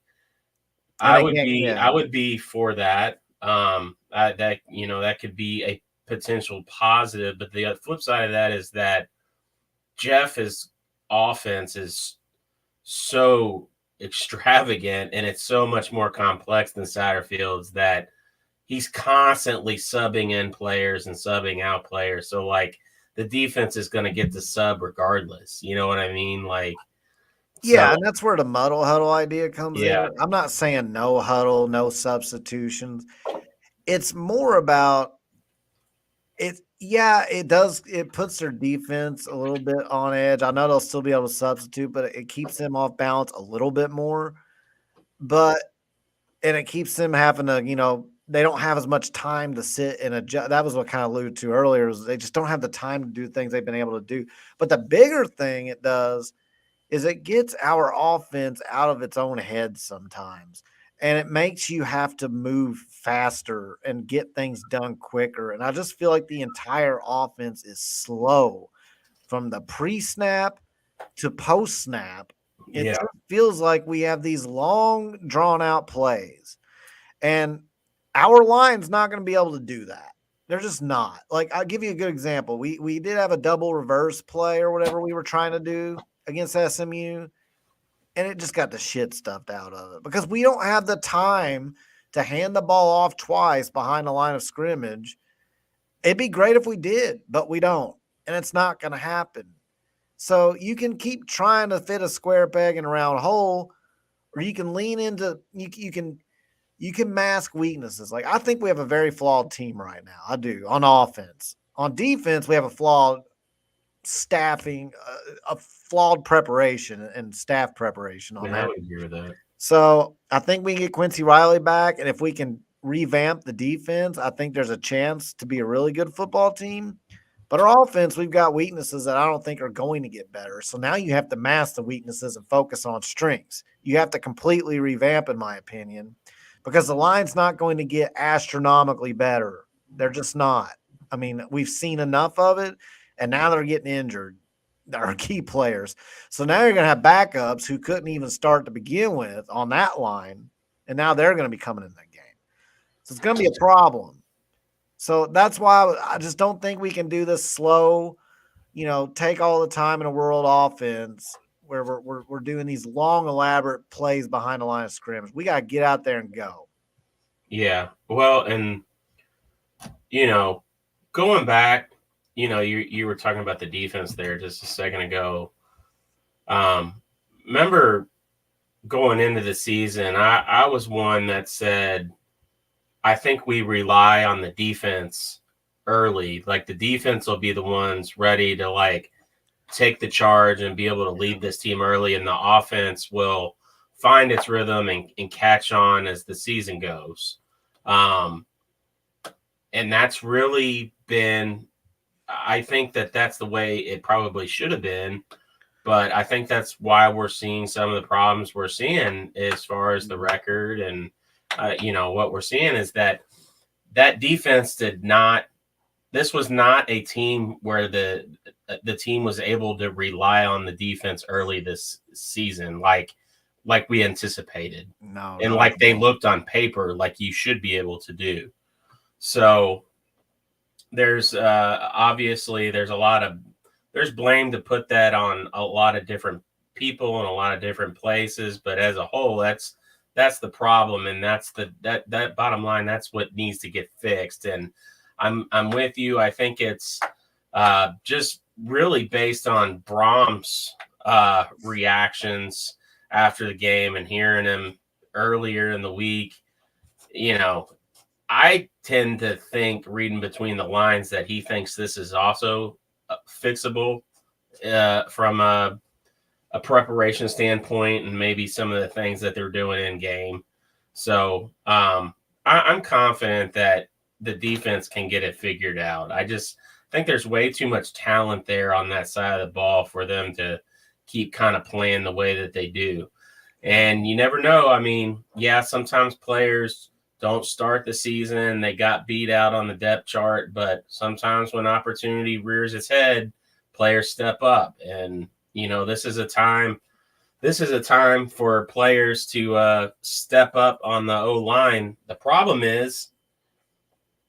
Speaker 2: And
Speaker 3: I would
Speaker 2: again,
Speaker 3: be
Speaker 2: yeah.
Speaker 3: I would be for that. That that could be a potential positive, but the flip side of that is that Jeff's offense is so extravagant and it's so much more complex than Satterfield's that he's constantly subbing in players and subbing out players. So like the defense is going to get the sub regardless. You know what I mean? Like, so
Speaker 2: Yeah, and that's where the muddle huddle idea comes in.
Speaker 3: yeah,
Speaker 2: I'm not saying no huddle, no substitutions. It's more about it. Yeah, it does. It puts their defense a little bit on edge. I know they'll still be able to substitute, but it keeps them off balance a little bit more. But and it keeps them having to, they don't have as much time to sit and adjust. That was what kind of alluded to earlier, is they just don't have the time to do things they've been able to do. But the bigger thing it does is it gets our offense out of its own head sometimes. And it makes you have to move faster and get things done quicker. And I just feel like the entire offense is slow from the pre-snap to post-snap. It
Speaker 3: yeah,
Speaker 2: just feels like we have these long, drawn-out plays. And our line's not going to be able to do that. They're just not. Like, I'll give you a good example. We did have a double reverse play or whatever we were trying to do against SMU, and it just got the shit stuffed out of it because we don't have the time to hand the ball off twice behind the line of scrimmage. It'd be great if we did, but we don't, and it's not going to happen. So you can keep trying to fit a square peg in a round hole, or you can lean into you can mask weaknesses. Like, I think we have a very flawed team right now. I do, on offense. On defense, we have a flawed staffing, a flawed preparation and staff preparation on
Speaker 3: yeah, I
Speaker 2: that.
Speaker 3: would agree with that.
Speaker 2: So I think we can get Quincy Riley back, and if we can revamp the defense, I think there's a chance to be a really good football team. But our offense, we've got weaknesses that I don't think are going to get better. So now you have to mask the weaknesses and focus on strengths. You have to completely revamp, in my opinion, because the line's not going to get astronomically better. They're just not. I mean, we've seen enough of it, and now they're getting injured, our key players. So now you're going to have backups who couldn't even start to begin with on that line, and now they're going to be coming in that game. So it's going to be a problem. So that's why I just don't think we can do this slow, take all the time in a world offense where we're doing these long, elaborate plays behind the line of scrimmage. We got to get out there and go.
Speaker 3: Yeah. Well, and going back, you were talking about the defense there just a second ago. Remember going into the season, I was one that said, I think we rely on the defense early. Like the defense will be the ones ready to like take the charge and be able to lead this team early, and the offense will find its rhythm and catch on as the season goes. And that's really been, I think that's the way it probably should have been. But I think that's why we're seeing some of the problems we're seeing as far as the record. And, what we're seeing is that defense this was not a team where the team was able to rely on the defense early this season, like we anticipated.
Speaker 2: No,
Speaker 3: And
Speaker 2: not
Speaker 3: like
Speaker 2: at
Speaker 3: they
Speaker 2: all.
Speaker 3: looked on paper, like you should be able to do. So there's obviously there's blame to put that on a lot of different people in a lot of different places, but as a whole, that's the problem, and that's that bottom line. That's what needs to get fixed. And I'm with you. I think it's just really based on Brahms' reactions after the game and hearing him earlier in the week. I tend to think, reading between the lines, that he thinks this is also fixable from a preparation standpoint, and maybe some of the things that they're doing in game. So I'm confident that the defense can get it figured out. I just think there's way too much talent there on that side of the ball for them to keep kind of playing the way that they do. And you never know. I mean, yeah, sometimes players don't start the season, they got beat out on the depth chart, but sometimes when opportunity rears its head, players step up. And, this is a time. This is a time for players to step up on the O line. The problem is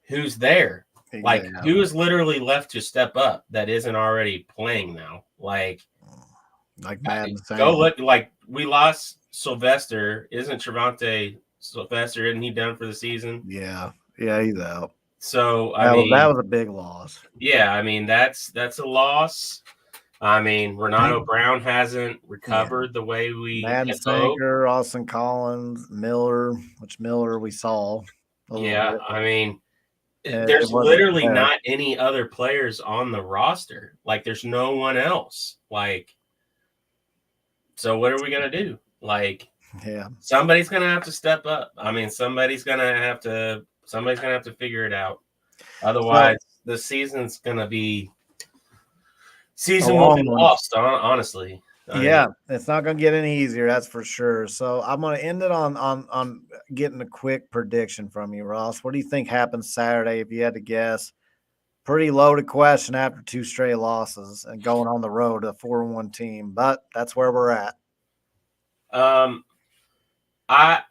Speaker 3: who's there. Like who is literally left to step up that isn't already playing now? Like
Speaker 2: Madden.
Speaker 3: Go look. Like we lost Sylvester. Isn't Trevante Sylvester? Isn't he done for the season?
Speaker 2: Yeah, he's out.
Speaker 3: So
Speaker 2: that was a big loss.
Speaker 3: Yeah, I mean that's a loss. I mean Renato Brown hasn't recovered the way we
Speaker 2: Madden Sanker, Austin Collins, Miller, which Miller we saw.
Speaker 3: Yeah,
Speaker 2: bit.
Speaker 3: I mean, there's literally not any other players on the roster. Like there's no one else. Like, so what are we gonna do? Like, somebody's gonna have to step up. I mean, somebody's gonna have to figure it out. Otherwise, the season's gonna be will be lost. Honestly,
Speaker 2: it's not gonna get any easier. That's for sure. So I'm gonna end it on getting a quick prediction from you, Ross. What do you think happens Saturday? If you had to guess, pretty loaded question after 2 straight losses and going on the road, a 4-1 team. But that's where we're at.
Speaker 3: I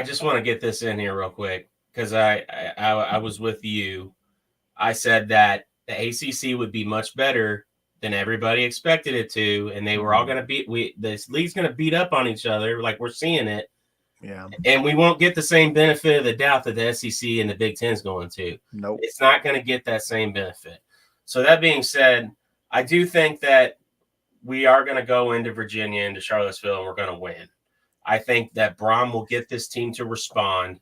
Speaker 3: just want to get this in here real quick because I was with you. I said that the ACC would be much better than everybody expected it to, and they were all going to this league's going to beat up on each other like we're seeing it.
Speaker 2: Yeah.
Speaker 3: And we won't get the same benefit of the doubt that the SEC and the Big Ten is going to.
Speaker 2: Nope.
Speaker 3: It's not going to get that same benefit. So that being said, I do think that we are going to go into Virginia, into Charlottesville, and we're going to win. I think that Brom will get this team to respond.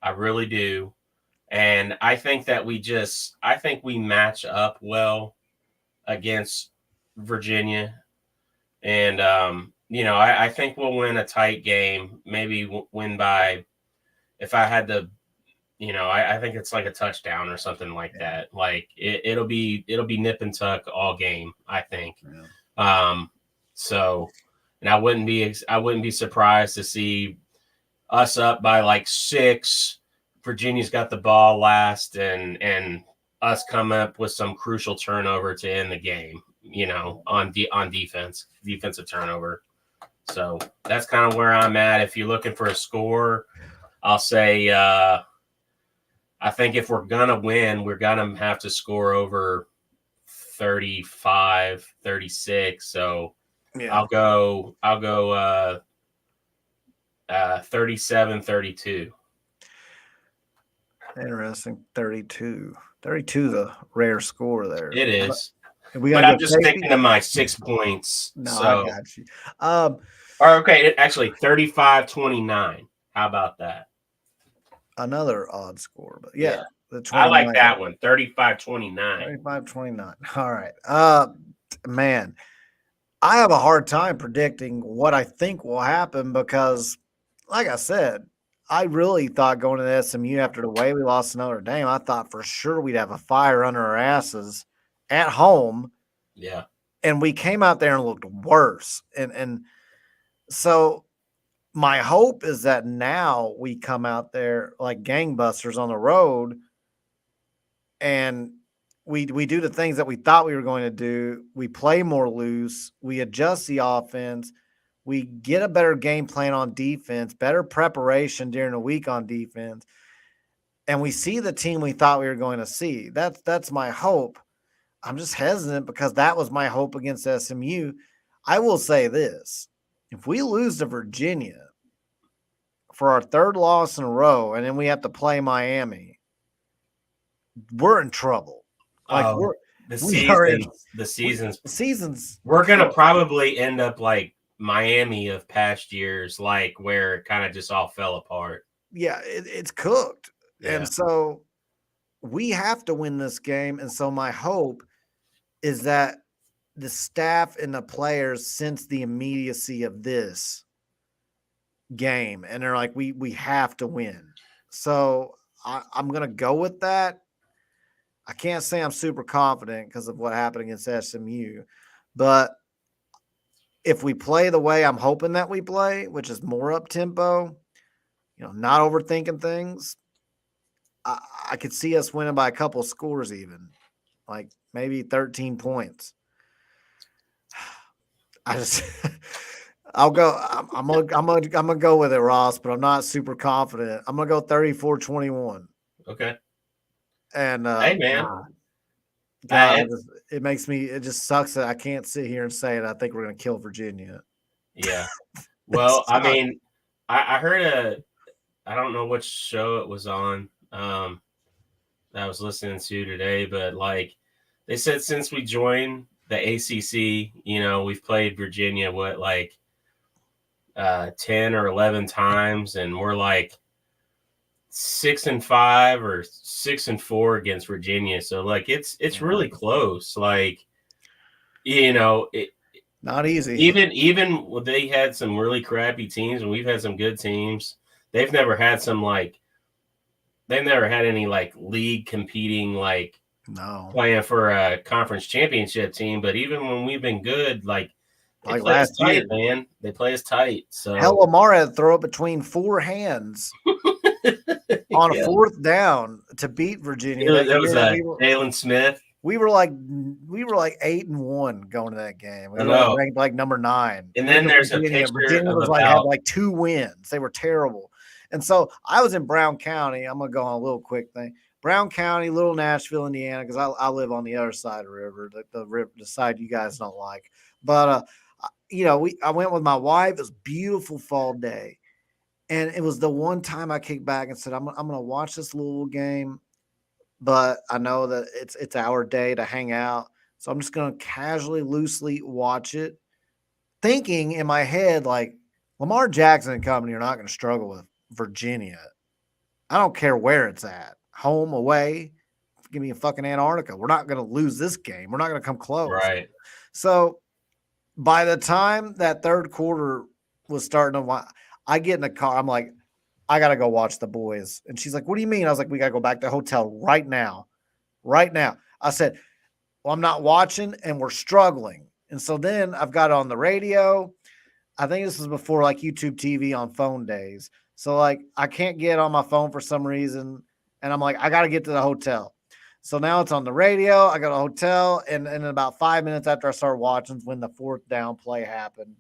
Speaker 3: I really do. And I think that we match up well against Virginia. And, I think we'll win a tight game, maybe win by, if I had to, I think it's like a touchdown or something like that. Like it'll be nip and tuck all game, I think. Yeah. And I wouldn't be surprised to see us up by like 6. Virginia's got the ball last and us come up with some crucial turnover to end the game, on defensive turnover. So that's kind of where I'm at. If you're looking for a score, I'll say I think if we're going to win, we're going to have to score over 35, 36. So I'll go 37-32.
Speaker 2: Interesting. 32. 32 is a rare score there.
Speaker 3: It is. But I'm just thinking of my 6 points.
Speaker 2: No,
Speaker 3: so.
Speaker 2: I got you.
Speaker 3: Okay, actually 35-29. How about that?
Speaker 2: Another odd score, but yeah.
Speaker 3: I like that one. 35-29.
Speaker 2: 35-29. All right. Man, I have a hard time predicting what I think will happen because, like I said, I really thought going to SMU after the way we lost to Notre Dame, I thought for sure we'd have a fire under our asses at home.
Speaker 3: Yeah.
Speaker 2: And we came out there and looked worse. And so my hope is that now we come out there like gangbusters on the road and we do the things that we thought we were going to do. We play more loose. We adjust the offense. We get a better game plan on defense, better preparation during the week on defense, and we see the team we thought we were going to see. That's my hope. I'm just hesitant because that was my hope against SMU. I will say this. If we lose to Virginia for our 3rd loss in a row and then we have to play Miami, we're in trouble. Like
Speaker 3: the season's we're going to probably end up like Miami of past years, like where it kind of just all fell apart.
Speaker 2: Yeah, it's cooked. Yeah. And so we have to win this game. And so my hope is that the staff and the players sense the immediacy of this game. And they're like, we have to win. So I'm going to go with that. I can't say I'm super confident because of what happened against SMU, but if we play the way I'm hoping that we play, which is more up tempo, not overthinking things, I could see us winning by a couple scores even, like maybe 13 points. I just I'll go. I'm gonna go with it, Ross, but I'm not super confident. I'm gonna go 34-21.
Speaker 3: Okay.
Speaker 2: And
Speaker 3: Hey, man.
Speaker 2: God,
Speaker 3: I,
Speaker 2: it makes me. It just sucks that I can't sit here and say it. I think we're gonna kill Virginia.
Speaker 3: yeah.
Speaker 2: It
Speaker 3: Well, I
Speaker 2: sucks.
Speaker 3: mean, I heard I don't know which show it was on that I was listening to today, but like they said, since we joined the ACC, we've played Virginia, 10 or 11 times, and we're like 6-5 or 6-4 against Virginia. So like it's really close. Like, it,
Speaker 2: Not easy.
Speaker 3: even when they had some really crappy teams and we've had some good teams, they've never had any like league competing, like
Speaker 2: No,
Speaker 3: playing for a conference championship team. But even when we've been good, like they
Speaker 2: like
Speaker 3: play us
Speaker 2: last
Speaker 3: tight,
Speaker 2: year.
Speaker 3: man. They play us tight.
Speaker 2: Hell,
Speaker 3: So
Speaker 2: Lamar had to throw it between 4 hands on a
Speaker 3: yeah,
Speaker 2: 4th down to beat Virginia that
Speaker 3: that was
Speaker 2: year.
Speaker 3: Jalen Smith.
Speaker 2: We were like 8-1 going to that game. We
Speaker 3: I
Speaker 2: were like
Speaker 3: know.
Speaker 2: ranked like number 9.
Speaker 3: And
Speaker 2: Look
Speaker 3: then
Speaker 2: at
Speaker 3: there's a
Speaker 2: Virginia.
Speaker 3: picture
Speaker 2: Virginia
Speaker 3: of
Speaker 2: was like had
Speaker 3: about
Speaker 2: like 2 wins. They were terrible. And so I was in Brown County. I'm gonna go on a little quick thing. Brown County, Little Nashville, Indiana, because I live on the other side of the river, the side you guys don't like. But I went with my wife. It was a beautiful fall day. And it was the one time I kicked back and said, I'm gonna watch this Louisville game, but I know that it's our day to hang out. So I'm just gonna casually, loosely watch it, thinking in my head, like Lamar Jackson and company are not gonna struggle with Virginia. I don't care where it's at. Home, away, give me a fucking Antarctica. We're not gonna lose this game. We're not gonna come close.
Speaker 3: right.
Speaker 2: So by the time that third quarter was starting to, I get in the car. I'm like, I gotta go watch the boys. And she's like, what do you mean? I was like, we gotta go back to the hotel right now. Right now. I said, well, I'm not watching and we're struggling. And so then I've got it on the radio. I think this was before like YouTube TV on phone days. So like I can't get on my phone for some reason. And I'm like, I gotta get to the hotel. So now it's on the radio. I got a hotel, and in about 5 minutes after I started watching, when the 4th down play happened,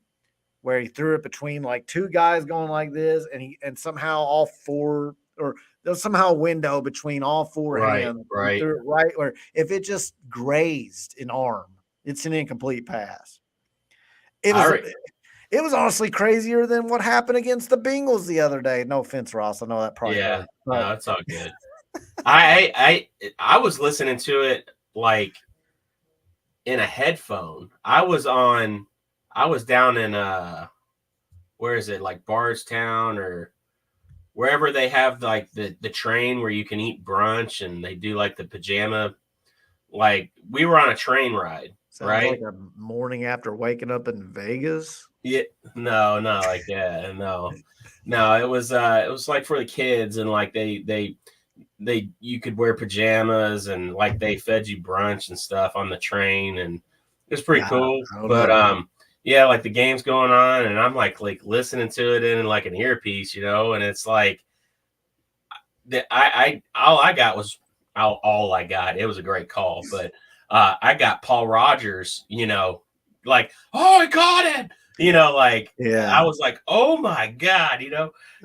Speaker 2: where he threw it between like 2 guys going like this, and somehow all 4, or there's somehow a window between all 4
Speaker 3: Right,
Speaker 2: hands. He
Speaker 3: right.
Speaker 2: threw it right where if it just grazed an arm, it's an incomplete pass. It was
Speaker 3: I
Speaker 2: it was honestly crazier than what happened against the Bengals the other day. No offense, Ross. I know that probably
Speaker 3: Yeah,
Speaker 2: hurt,
Speaker 3: no,
Speaker 2: but
Speaker 3: it's all good. I was listening to it like in a headphone. I was down in where is it, like Bardstown or wherever they have like the train where you can eat brunch and they do like the pajama, like we were on a train ride,
Speaker 2: sounds like
Speaker 3: right?
Speaker 2: a morning after waking up in Vegas.
Speaker 3: Yeah, no, not like that. No, it was like for the kids, and like they you could wear pajamas, and like they fed you brunch and stuff on the train, and it was pretty
Speaker 2: Yeah,
Speaker 3: cool.
Speaker 2: I don't
Speaker 3: But
Speaker 2: know.
Speaker 3: yeah, like the game's going on, and I'm like listening to it in like an earpiece, and it's like I all I got was all I got. It was a great call, but I got Paul Rogers, like, oh, I got it. Like I
Speaker 2: Yeah.
Speaker 3: was like, oh my God,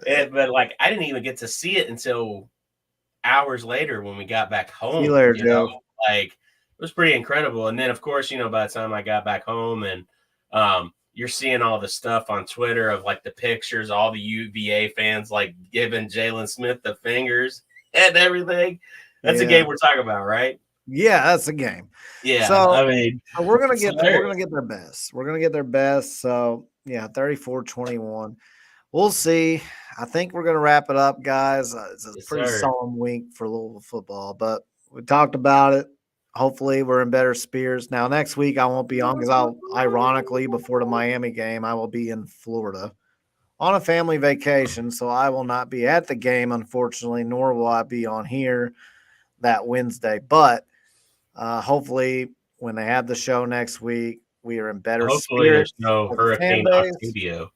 Speaker 3: but like I didn't even get to see it until hours later when we got back
Speaker 2: See you
Speaker 3: home,
Speaker 2: later, Joe.
Speaker 3: like it was pretty incredible. And then of course, by the time I got back home, and you're seeing all the stuff on Twitter of like the pictures, all the UVA fans like giving Jalen Smith the fingers and everything. That's the
Speaker 2: Yeah.
Speaker 3: game we're talking about, right?
Speaker 2: Yeah, that's a game.
Speaker 3: Yeah.
Speaker 2: So
Speaker 3: I mean,
Speaker 2: we're gonna
Speaker 3: it's
Speaker 2: get we're
Speaker 3: hilarious.
Speaker 2: gonna get their best. We're gonna get their best. So yeah, 34-21. We'll see. I think we're gonna wrap it up, guys. It's a
Speaker 3: Yes,
Speaker 2: pretty
Speaker 3: sir.
Speaker 2: solemn week for Louisville football, but we talked about it. Hopefully, we're in better spirits. Now, next week I won't be on because I'll ironically before the Miami game, I will be in Florida on a family vacation, so I will not be at the game, unfortunately, nor will I be on here that Wednesday. But hopefully, when they have the show next week, we are in better
Speaker 3: Hopefully
Speaker 2: spirits
Speaker 3: there's no
Speaker 2: as a fan
Speaker 3: Hurricane
Speaker 2: base.
Speaker 3: Octavio.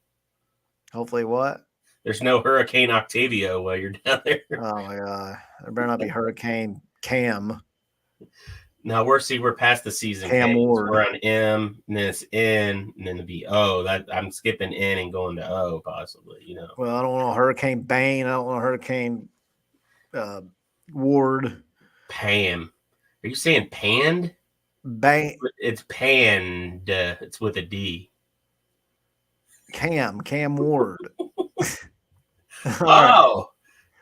Speaker 2: Hopefully, what?
Speaker 3: There's no Hurricane Octavio while you're down there.
Speaker 2: Oh my god, there better not be Hurricane Cam.
Speaker 3: No, we're past the season.
Speaker 2: Cam Ward.
Speaker 3: We're on M, and then it's N, and then it'll be O. That I'm skipping N and going to O, possibly. You know.
Speaker 2: Well, I don't know Hurricane Bane. I don't know Hurricane Ward.
Speaker 3: Pam. Are you saying panned?
Speaker 2: Bane.
Speaker 3: It's panned. It's with a D.
Speaker 2: Cam Ward.
Speaker 3: Oh,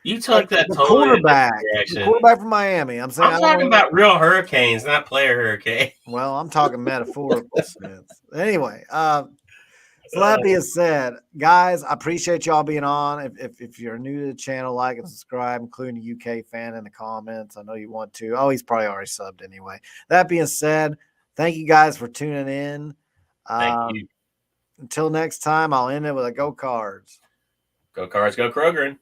Speaker 3: you took that
Speaker 2: the
Speaker 3: totally
Speaker 2: quarterback.
Speaker 3: direction.
Speaker 2: The quarterback from Miami. I'm saying
Speaker 3: I'm talking about real hurricanes, not player hurricane.
Speaker 2: Well, I'm talking metaphorical sense. Anyway, so that being said, guys, I appreciate y'all being on. If you're new to the channel, like and subscribe, including a UK fan in the comments. I know you want to. Oh, he's probably already subbed anyway. That being said, thank you guys for tuning in.
Speaker 3: Thank you.
Speaker 2: Until next time, I'll end it with a go Cards.
Speaker 3: Go Cards, go Kroger.